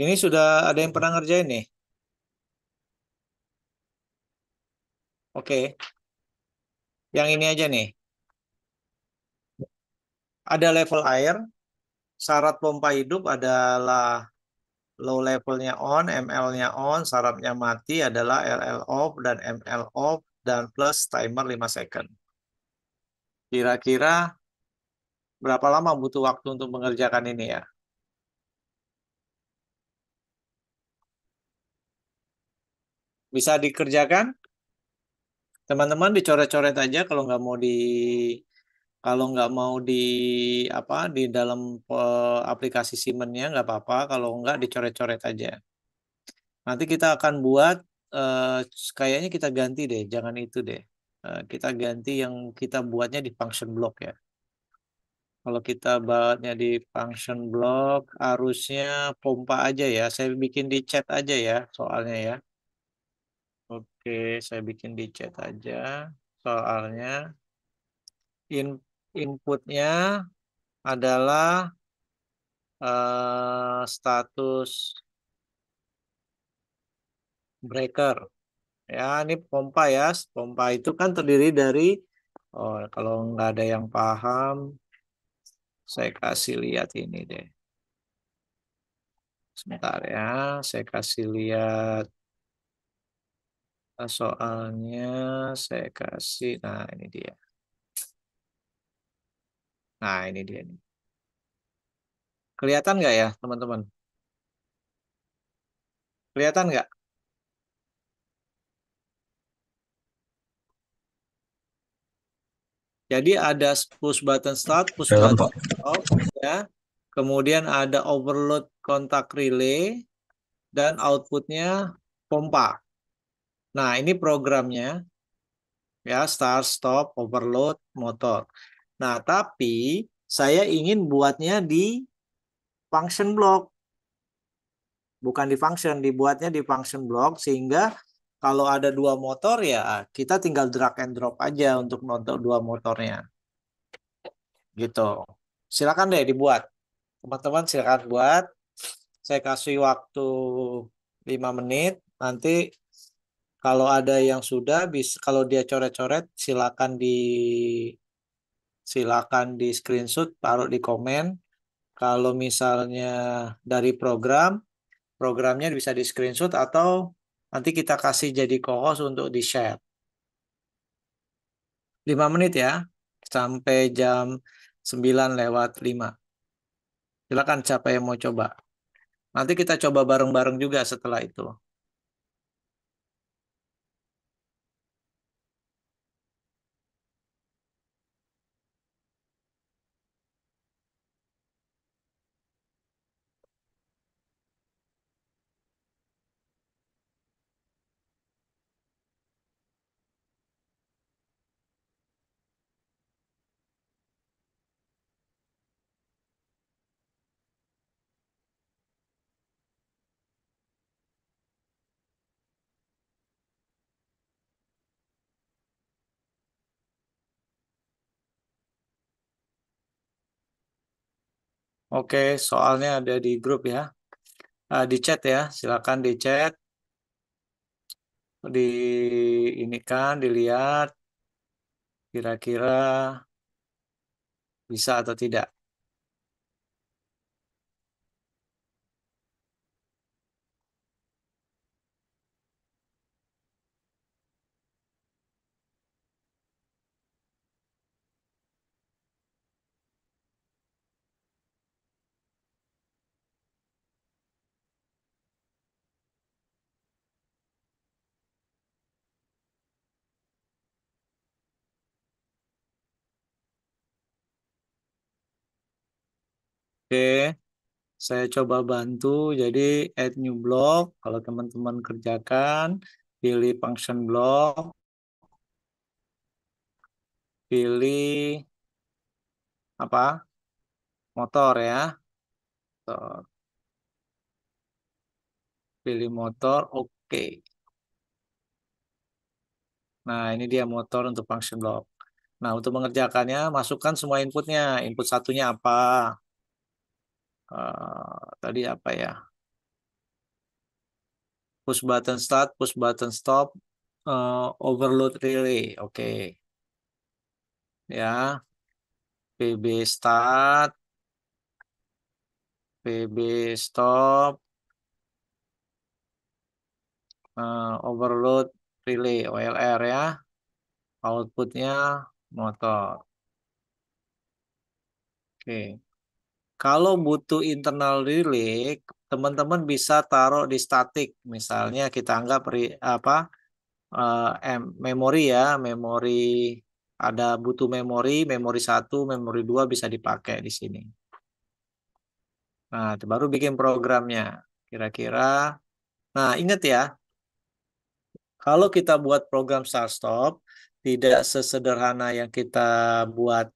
Ini sudah ada yang pernah ngerjain nih? Oke, yang ini aja nih. Ada level air, syarat pompa hidup adalah low levelnya on, ML-nya on, syaratnya mati adalah LL off dan ML off dan plus timer 5 second. Kira-kira berapa lama butuh waktu untuk mengerjakan ini ya? Bisa dikerjakan? Teman-teman dicoret-coret aja kalau nggak mau di apa di dalam aplikasi Siemens-nya nggak apa-apa. Kalau nggak dicoret-coret aja. Nanti kita akan buat eh, kayaknya kita ganti deh, jangan itu deh. Kita ganti yang kita buatnya di function block ya. Kalau kita buatnya di function block, harusnya pompa aja ya. Saya bikin di chat aja ya soalnya ya. Oke, saya bikin di chat aja soalnya. Inputnya adalah status breaker. Ya, ini pompa ya. Pompa itu kan terdiri dari, oh, kalau nggak ada yang paham, saya kasih lihat ini deh. Sebentar ya, saya kasih lihat soalnya, saya kasih, nah ini dia. Nah ini dia nih. Kelihatan nggak ya teman-teman? Kelihatan nggak? Jadi ada push button start, push Dalam, button Pak. stop, ya. Kemudian ada overload kontak relay dan outputnya pompa. Nah, ini programnya ya, start, stop, overload, motor. Nah, tapi saya ingin buatnya di function block, bukan di function, dibuatnya di function block sehingga kalau ada 2 motor ya kita tinggal drag and drop aja untuk nonton 2 motornya. Gitu. Silakan deh dibuat. Teman-teman silakan buat. Saya kasih waktu 5 menit. Nanti kalau ada yang sudah, bisa kalau dia coret-coret, silakan di screenshot, taruh di komen. Kalau misalnya dari programnya bisa di screenshot atau Nanti kita kasih jadi co-host untuk di-share. 5 menit ya, sampai jam 9:05. Silakan siapa yang mau coba. Nanti kita coba bareng-bareng juga setelah itu. Oke, soalnya ada di grup ya. Di chat ya, silakan di chat, di ini kan dilihat kira-kira bisa atau tidak. Oke, saya coba bantu. Jadi add new block. Kalau teman-teman kerjakan, pilih function block, pilih apa? Motor ya. Motor. Pilih motor, oke. Nah, ini dia motor untuk function block. Nah, untuk mengerjakannya, masukkan semua inputnya. Input satunya apa? Tadi apa ya? Push button start, push button stop, overload relay. Oke. Ya, PB start, PB stop, overload relay, OLR ya. Outputnya motor. Oke. Kalau butuh internal relay, teman-teman bisa taruh di static. Misalnya kita anggap apa memori ya, memori ada butuh memori 1, memori 2 bisa dipakai di sini. Nah, itu baru bikin programnya. Kira-kira. Nah, ingat ya, kalau kita buat program start stop, tidak sesederhana yang kita buat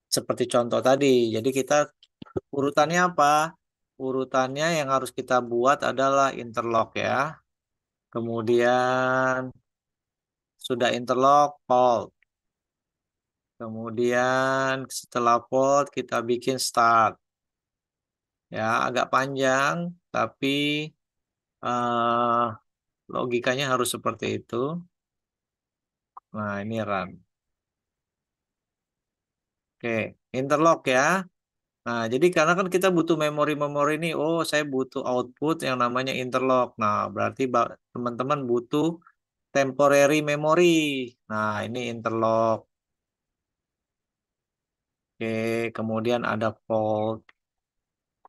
seperti contoh tadi. Jadi kita urutannya apa? Urutannya yang harus kita buat adalah interlock ya. Kemudian sudah interlock, hold. Kemudian setelah hold kita bikin start. Ya, agak panjang, tapi eh, logikanya harus seperti itu. Nah, ini run. Oke, interlock ya. Nah, jadi karena kan kita butuh memori-memori ini, oh saya butuh output yang namanya interlock. Nah, berarti teman-teman butuh temporary memory. Nah, ini interlock. Oke, kemudian ada fold.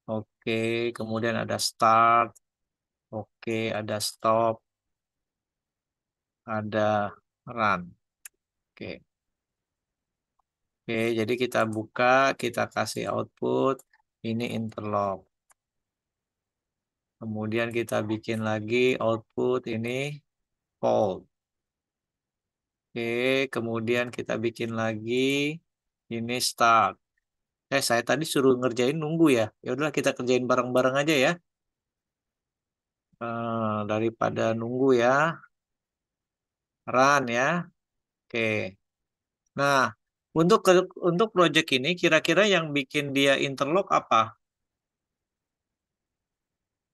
Oke, kemudian ada start. Oke, ada stop. Ada run. Oke. Oke, jadi kita buka, kita kasih output. Ini interlock. Kemudian kita bikin lagi output ini fold. Oke, kemudian kita bikin lagi ini start. Saya tadi suruh ngerjain nunggu ya. Ya udahlah kita kerjain bareng-bareng aja ya. Daripada nunggu ya. Run ya. Oke. Nah, untuk project ini kira-kira yang bikin dia interlock apa?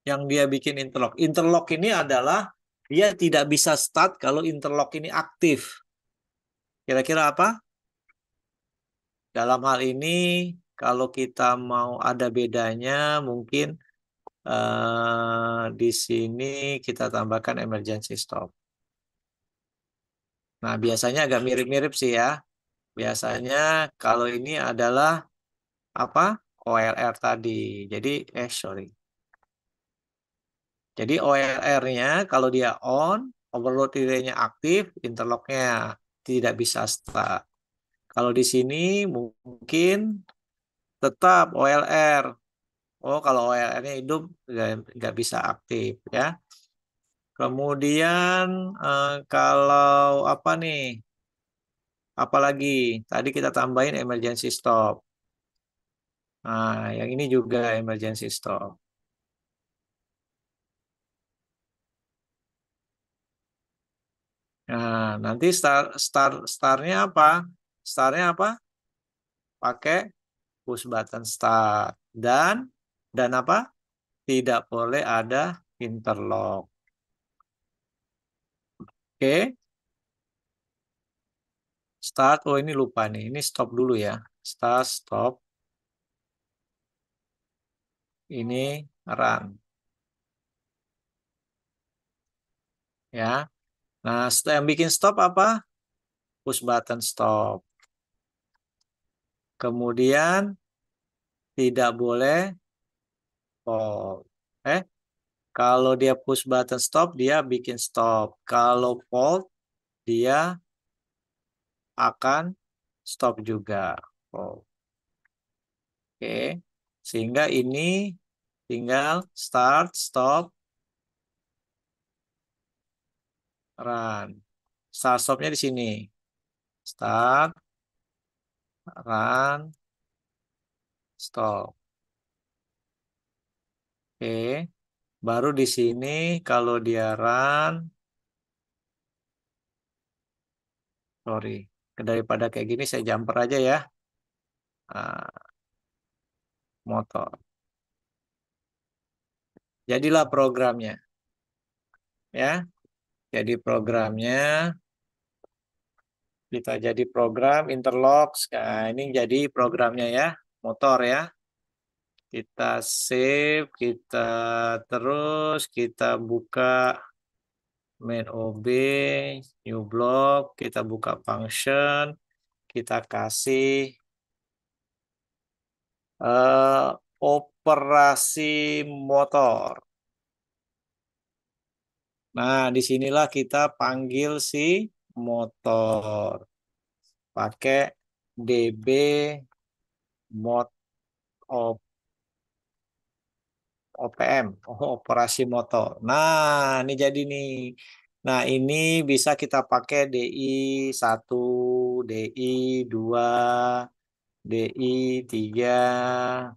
Yang dia bikin interlock. Interlock ini adalah dia tidak bisa start kalau interlock ini aktif. Kira-kira apa? Dalam hal ini, kalau kita mau ada bedanya, mungkin di sini kita tambahkan emergency stop. Nah, biasanya agak mirip-mirip sih ya. Biasanya kalau ini adalah apa? OLR tadi. Jadi, sorry. Jadi OLR-nya kalau dia on, overload relay-nya aktif, interlock-nya tidak bisa start. Kalau di sini mungkin tetap OLR. Oh, kalau OLR-nya hidup nggak bisa aktif ya. Kemudian kalau apa nih? Apalagi tadi kita tambahin emergency stop. Nah, yang ini juga emergency stop. Nah, nanti startnya apa? Startnya apa? Pakai push button start dan apa? Tidak boleh ada interlock. Oke, start. Oh, ini lupa nih. Ini stop dulu ya. Start, stop. Ini run. Ya. Nah, yang bikin stop apa? Push button stop. Kemudian tidak boleh hold. Kalau dia push button stop, dia bikin stop. Kalau hold, dia akan stop juga. Hold. Oke. Sehingga ini tinggal start, stop, run. Start stopnya di sini. Start, run, stop. Oke. Baru di sini kalau dia run, sorry. Daripada kayak gini saya jumper aja ya. Nah, motor. Jadilah programnya. Ya. Jadi programnya kita jadi program interlocks. Nah, ini jadi programnya ya. Motor ya. Kita save, kita buka main OB, new block, kita buka function, kita kasih operasi motor. Nah, disinilah kita panggil si motor. Pakai DB mod OPM, operasi motor. Nah, ini jadi nih. Nah, ini bisa kita pakai DI 1, DI 2, DI 3,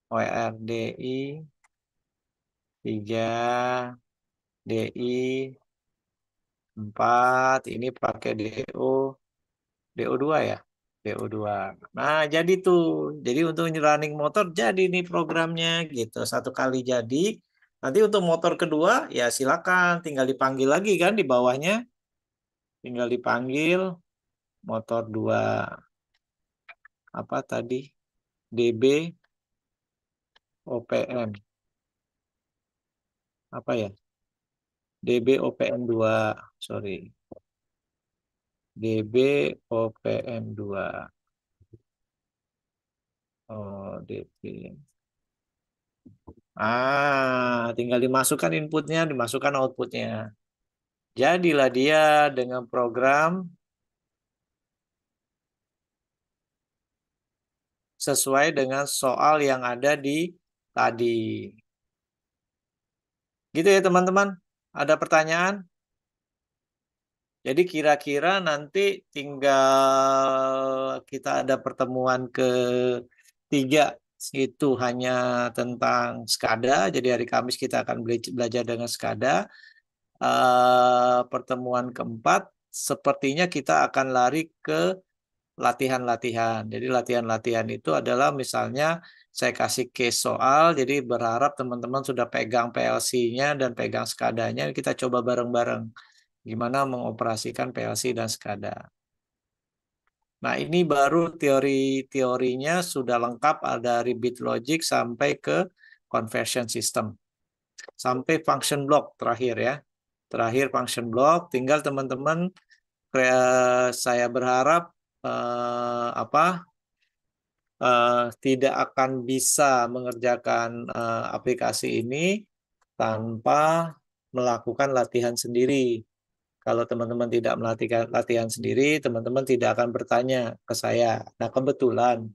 ORDI 3, DI 4, ini pakai DO 2 ya. DO 2. Nah, jadi tuh. Jadi untuk running motor jadi nih programnya gitu. Satu kali jadi. Nanti untuk motor kedua ya silakan tinggal dipanggil lagi kan di bawahnya. Tinggal dipanggil motor 2 apa tadi? DB OPM. Apa ya? DB OPM 2. Sorry. DB OPM 2. Oh, DB. Tinggal dimasukkan inputnya, dimasukkan outputnya. Jadilah dia dengan program sesuai dengan soal yang ada di tadi. Gitu ya teman-teman. Ada pertanyaan? Jadi kira-kira nanti tinggal kita ada pertemuan ketiga itu hanya tentang SCADA. Jadi hari Kamis kita akan belajar dengan SCADA. Pertemuan keempat sepertinya kita akan lari ke latihan-latihan. Jadi latihan-latihan itu adalah misalnya saya kasih case soal, jadi berharap teman-teman sudah pegang PLC-nya dan pegang SCADA-nya, kita coba bareng-bareng gimana mengoperasikan PLC dan SCADA. Nah, ini baru teori-teorinya sudah lengkap, dari bit logic sampai ke conversion system. Sampai function block terakhir ya. Terakhir function block, tinggal teman-teman saya berharap tidak akan bisa mengerjakan aplikasi ini tanpa melakukan latihan sendiri. Kalau teman-teman tidak melatihkan latihan sendiri, teman-teman tidak akan bertanya ke saya. Nah, kebetulan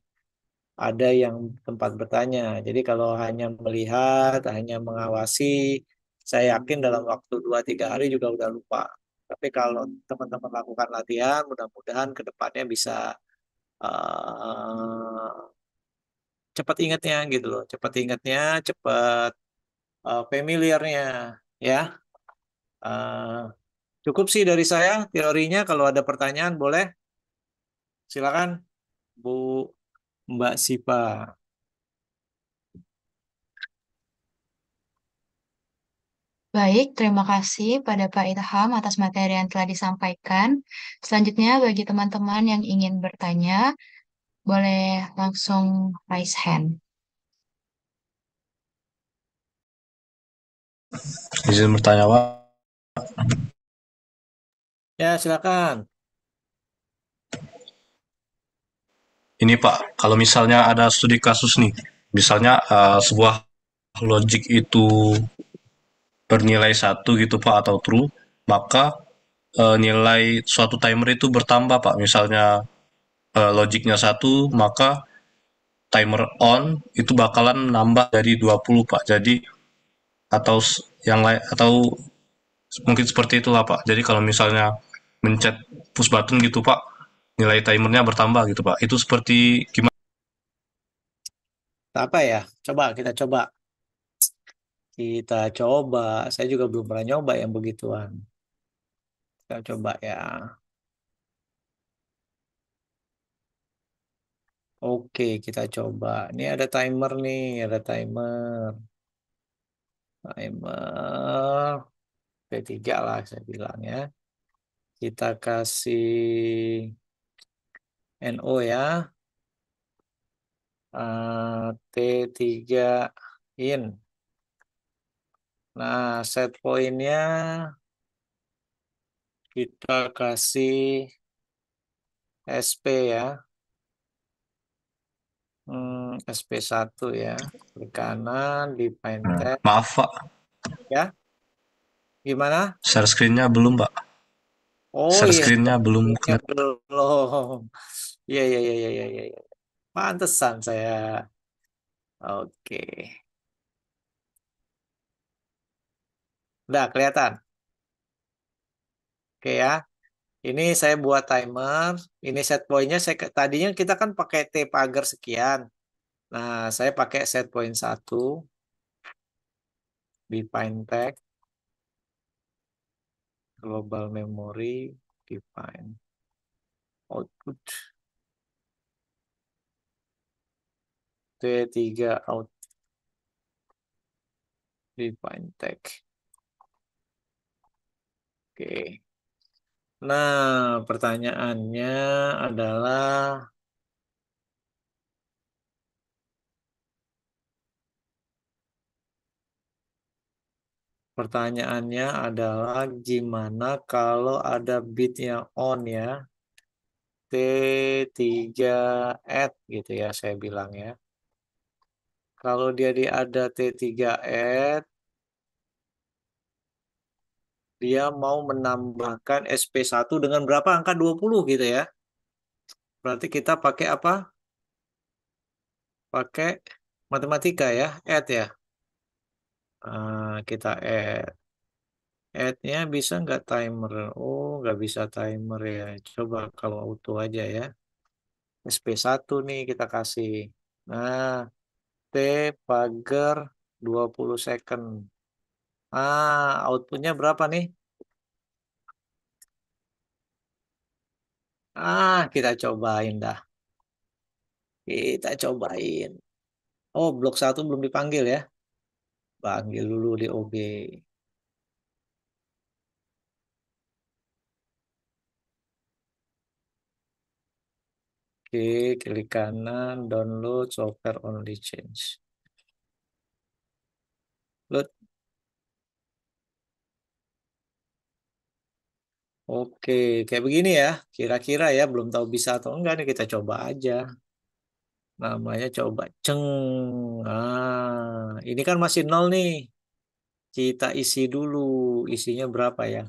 ada yang tempat bertanya. Jadi kalau hanya melihat, hanya mengawasi, saya yakin dalam waktu 2-3 hari juga udah lupa. Tapi kalau teman-teman lakukan latihan, mudah-mudahan ke depannya bisa eh, cepat ingatnya gitu loh. Cepat ingatnya, cepat familiarnya ya. Eh, Cukup sih dari saya teorinya. Kalau ada pertanyaan boleh, silakan Bu Mbak Sipa. Baik, terima kasih pada Pak Ilham atas materi yang telah disampaikan. Selanjutnya, bagi teman-teman yang ingin bertanya, boleh langsung raise hand. Izin bertanya, Pak. Ya, silakan. Ini Pak, kalau misalnya ada studi kasus nih, misalnya sebuah logic itu bernilai satu gitu Pak atau true, maka nilai suatu timer itu bertambah Pak. Misalnya logiknya satu, maka timer on itu bakalan nambah dari 20 Pak. Jadi atau yang lain atau mungkin seperti itulah Pak. Jadi kalau misalnya mencet push button gitu Pak, nilai timernya bertambah gitu Pak. Itu seperti gimana? Apa ya? Coba kita coba. Kita coba. Saya juga belum pernah nyoba yang begituan. Kita coba ya. Oke, kita coba. Ini ada timer nih, ada timer. Timer P3 lah saya bilang ya. Kita kasih NO ya. T3 in. Nah, set pointnya kita kasih SP ya. SP1 ya. Klik kanan, di tab Maaf Pak, ya. Gimana? share screen-nya belum Pak. Oh Share iya, screen-nya belum sepertinya kelihatan. belum. Iya, iya, iya, iya, iya, iya, iya. Pantesan saya. Oke. Udah kelihatan. Oke ya. Ini saya buat timer. Ini set point-nya tadinya kita kan pakai T pagar sekian. Nah, saya pakai set point 1 define tag global memory define output T3 out define tag. Oke. Nah, pertanyaannya adalah gimana kalau ada bit yang on ya, T3 add gitu ya saya bilang ya. Kalau dia ada T3 add, dia mau menambahkan SP1 dengan berapa angka 20 gitu ya. Berarti kita pakai apa? Pakai matematika ya, add ya. Kita add. Add-nya bisa nggak timer? Oh, nggak bisa timer ya. Coba kalau auto aja ya. SP1 nih kita kasih. Nah, T pagar 20 second. Outputnya berapa nih? Kita cobain dah. Kita cobain. Oh, blok 1 belum dipanggil ya. Panggil dulu di OG. Oke, klik kanan, download software only change. Lut. Oke, kayak begini ya. Kira-kira ya, belum tahu bisa atau enggak nih, kita coba aja. Namanya coba ceng. Ini kan masih nol nih. Kita isi dulu. Isinya berapa ya?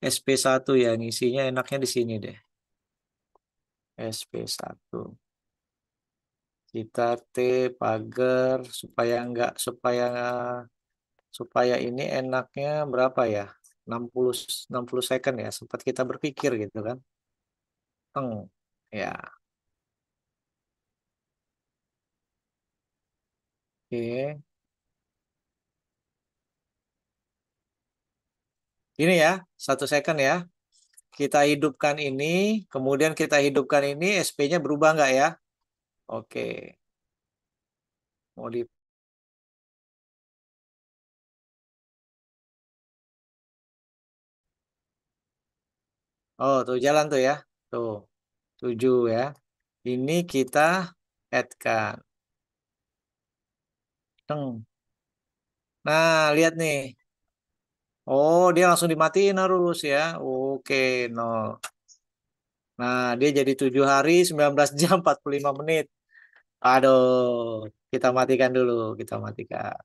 SP1 ya, isinya enaknya di sini deh. SP1. Kita T pagar supaya enggak supaya ini enaknya berapa ya? 60 second ya, sempat kita berpikir gitu kan. Teng. Ya, oke. Ini ya, 1 second ya. Kita hidupkan ini, kemudian kita hidupkan ini, SP-nya berubah nggak ya? Oke. Mau di Oh, tuh jalan tuh ya. Tuh, 7 ya. Ini kita add-kan. Teng. Nah, lihat nih. Oh, dia langsung dimatiin harus ya. Oke, nol. Nah, dia jadi 7 hari, 19 jam, 45 menit. Aduh, kita matikan dulu. Kita matikan.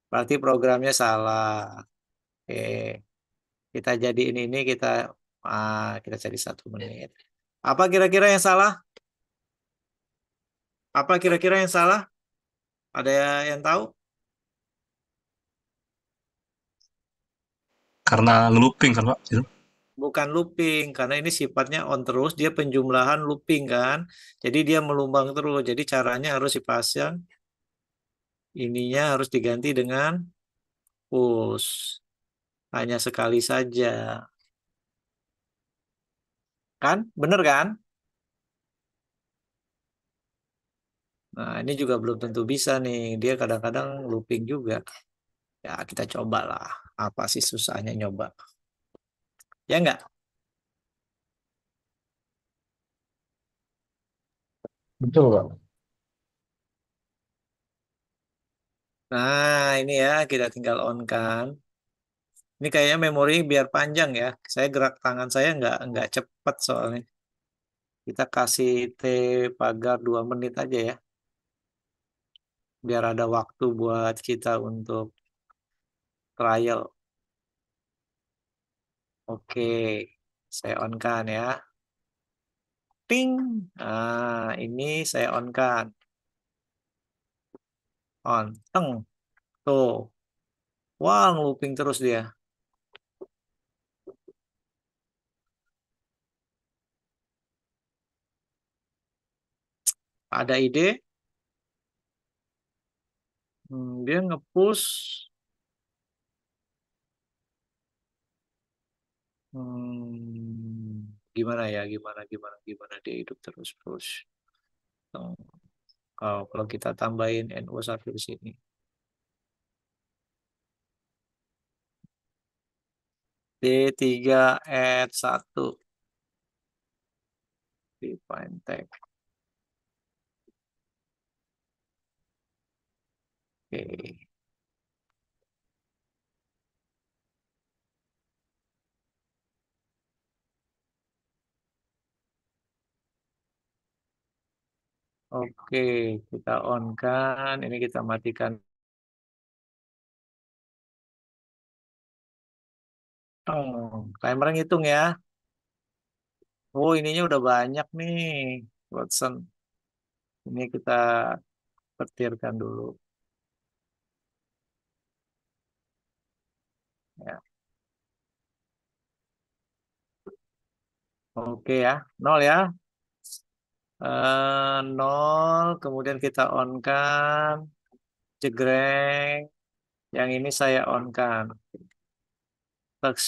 Berarti programnya salah. Oke, kita jadiin ini, kita jadi 1 menit. Apa kira-kira yang salah? Apa kira-kira yang salah? Ada yang tahu? Karena ngelooping kan Pak? Gitu. Bukan looping, karena ini sifatnya on terus, dia penjumlahan looping kan. Jadi dia melumbang terus. Jadi caranya harus dipasang, ininya harus diganti dengan push. Hanya sekali saja. Kan? Bener kan? Nah, ini juga belum tentu bisa nih. Dia kadang-kadang looping juga. Ya, kita cobalah. Apa sih susahnya nyoba? Ya enggak? Betul, Pak. Nah, ini ya, kita tinggal on kan. Ini kayaknya memori biar panjang ya. Saya gerak tangan saya nggak cepat soalnya. Kita kasih T pagar 2 menit aja ya. Biar ada waktu buat kita untuk trial. Oke, saya on kan ya. Ping. Nah, ini saya on kan. On. Teng. Tuh. Wah, looping terus dia. Ada ide? Dia nge-push. Gimana ya? Gimana dia hidup terus push. Teng. Kalau kita tambahin NO1 di sini. D3 add 1. Define tag. Oke. Oke, kita on kan. Ini kita matikan. Timer ngitung ya. Oh, ininya udah banyak nih, Watson. Ini kita petirkan dulu. Ya. Oke ya, 0 ya. 0, kemudian kita on kan. Jegreng. Yang ini saya on kan. Teks.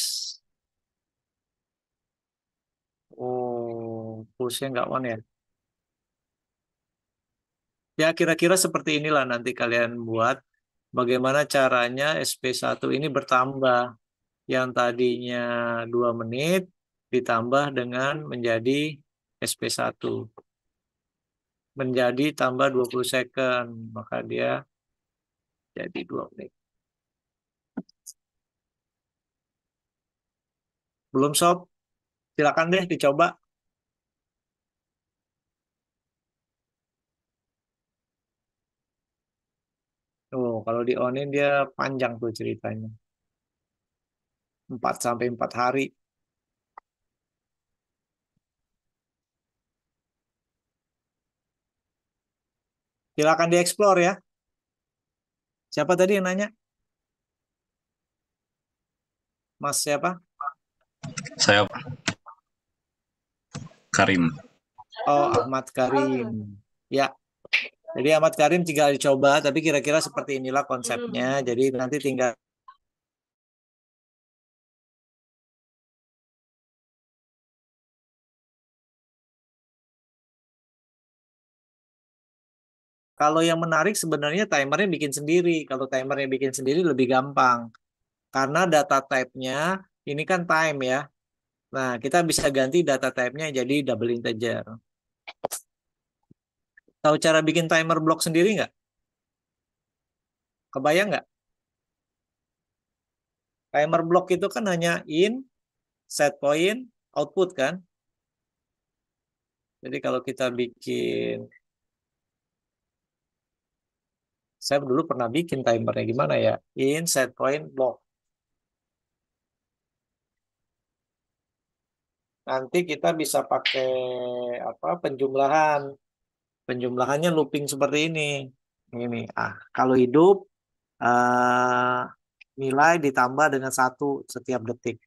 Oh, pushnya nggak on ya. Ya, kira-kira seperti inilah nanti kalian buat. Bagaimana caranya SP1 ini bertambah. Yang tadinya 2 menit ditambah dengan menjadi SP1. Menjadi tambah 20 second. Maka dia jadi 2 menit. Belum sob? Silakan deh dicoba. Oh, kalau di onin dia panjang tuh ceritanya. 4 sampai 4 hari. Silakan dieksplor ya. Siapa tadi yang nanya? Mas siapa? Saya Karim. Oh, Ahmad Karim. Ya, jadi Ahmad Karim tinggal dicoba, tapi kira-kira seperti inilah konsepnya. Jadi nanti tinggal kalau yang menarik sebenarnya timernya bikin sendiri. Kalau timernya bikin sendiri lebih gampang. Karena data type-nya ini kan time ya. Nah, kita bisa ganti data type-nya jadi double integer. Tahu cara bikin timer block sendiri nggak? Kebayang nggak? Timer block itu kan hanya in, set point, output kan. Jadi kalau kita bikin, saya dulu pernah bikin timernya gimana ya? In, set point, block. Nanti kita bisa pakai apa? Penjumlahan. Penjumlahannya looping seperti ini. Ini. Kalau hidup nilai ditambah dengan 1 setiap detik.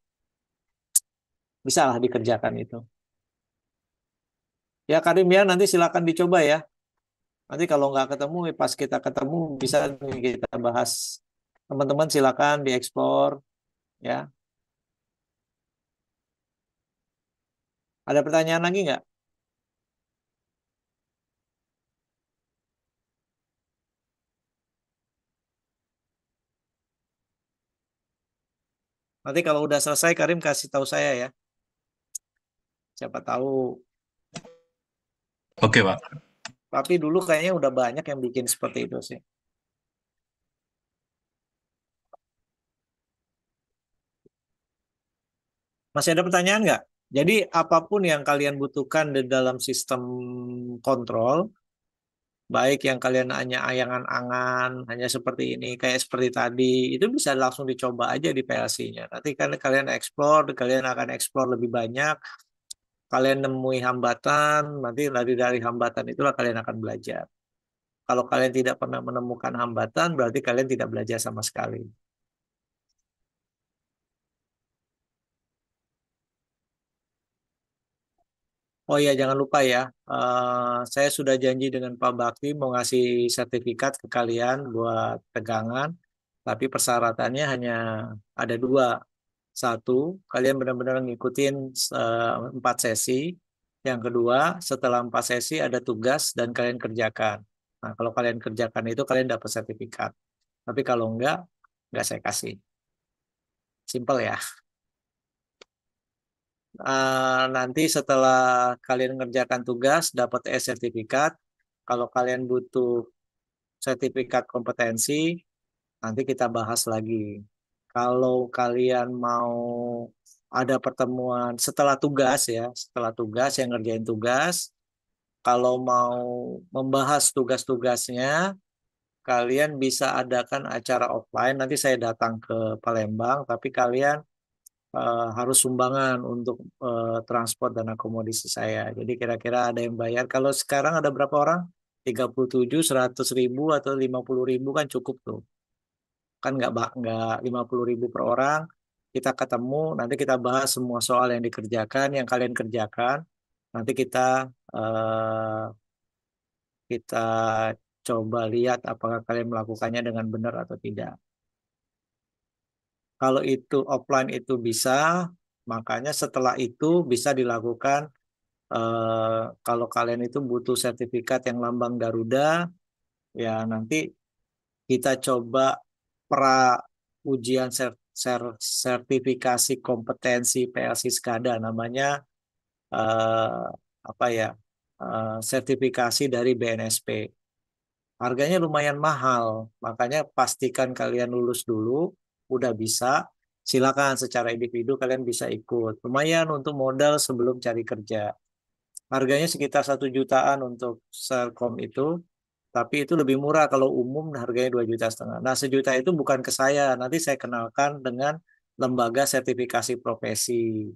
Bisa lah dikerjakan itu. Ya Karim ya, nanti silakan dicoba ya. Nanti kalau nggak ketemu, pas kita ketemu bisa nih kita bahas. Teman-teman silakan dieksplor ya. Ada pertanyaan lagi nggak? Nanti kalau udah selesai Karim kasih tahu saya ya. Siapa tahu. Oke, Pak. Tapi dulu kayaknya udah banyak yang bikin seperti itu sih. Masih ada pertanyaan nggak? Jadi apapun yang kalian butuhkan di dalam sistem kontrol, baik yang kalian hanya ayangan-angan, hanya seperti ini, kayak seperti tadi, itu bisa langsung dicoba aja di PLC-nya. Nanti kan kalian explore, kalian akan explore lebih banyak, kalian nemui hambatan, nanti dari hambatan itulah kalian akan belajar. Kalau kalian tidak pernah menemukan hambatan, berarti kalian tidak belajar sama sekali. Oh iya, jangan lupa ya. Saya sudah janji dengan Pak Bakti mau ngasih sertifikat ke kalian buat pegangan, tapi persyaratannya hanya ada 2. Satu, kalian benar-benar ngikutin 4 sesi. Yang kedua, setelah 4 sesi ada tugas dan kalian kerjakan. Nah, kalau kalian kerjakan itu kalian dapat sertifikat. Tapi kalau enggak saya kasih. Simple ya. Nanti setelah kalian mengerjakan tugas dapat sertifikat. Kalau kalian butuh sertifikat kompetensi, nanti kita bahas lagi. Kalau kalian mau ada pertemuan setelah tugas ya, setelah tugas yang ngerjain tugas, kalau mau membahas tugas-tugasnya, kalian bisa adakan acara offline. Nanti saya datang ke Palembang, tapi kalian harus sumbangan untuk transport dan akomodasi saya. Jadi kira-kira ada yang bayar. Kalau sekarang ada berapa orang? 37, 100 ribu atau 50 ribu kan cukup tuh. Kan nggak 50 ribu per orang. Kita ketemu, nanti kita bahas semua soal yang dikerjakan, yang kalian kerjakan. Nanti kita coba lihat apakah kalian melakukannya dengan benar atau tidak. Kalau itu offline itu bisa, makanya setelah itu bisa dilakukan kalau kalian itu butuh sertifikat yang lambang Garuda, ya nanti kita coba pra ujian sertifikasi kompetensi PLC SCADA namanya eh, apa ya sertifikasi dari BNSP. Harganya lumayan mahal, makanya pastikan kalian lulus dulu, udah bisa. silakan secara individu kalian bisa ikut. Lumayan untuk modal sebelum cari kerja. Harganya sekitar 1 jutaan untuk Serkom itu, tapi itu lebih murah kalau umum harganya 2,5 juta. Nah, 1 juta itu bukan ke saya, nanti saya kenalkan dengan lembaga sertifikasi profesi.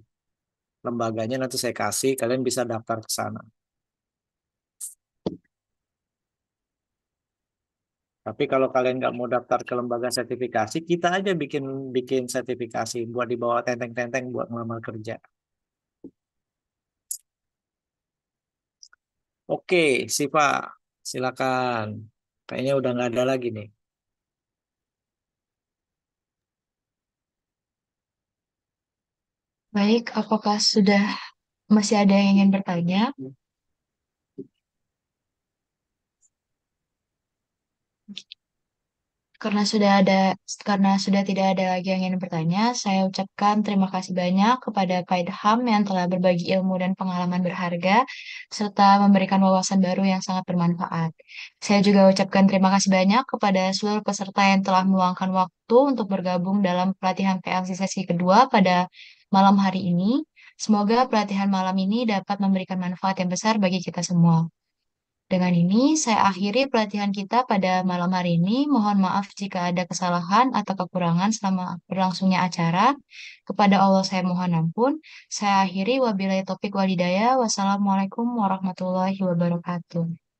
Lembaganya nanti saya kasih, kalian bisa daftar ke sana. Tapi kalau kalian nggak mau daftar ke lembaga sertifikasi, kita aja bikin bikin sertifikasi buat dibawa tenteng-tenteng buat ngelamar kerja. Oke, Siva, silakan. Kayaknya udah nggak ada lagi nih. Baik, apakah sudah masih ada yang ingin bertanya? Karena sudah ada, karena sudah tidak ada lagi yang ingin bertanya, saya ucapkan terima kasih banyak kepada Pak Idham yang telah berbagi ilmu dan pengalaman berharga, serta memberikan wawasan baru yang sangat bermanfaat. Saya juga ucapkan terima kasih banyak kepada seluruh peserta yang telah meluangkan waktu untuk bergabung dalam pelatihan PLC sesi kedua pada malam hari ini. Semoga pelatihan malam ini dapat memberikan manfaat yang besar bagi kita semua. Dengan ini, saya akhiri pelatihan kita pada malam hari ini. Mohon maaf jika ada kesalahan atau kekurangan selama berlangsungnya acara. Kepada Allah saya mohon ampun. Saya akhiri wabillahi taufik walhidayah. Wassalamualaikum warahmatullahi wabarakatuh.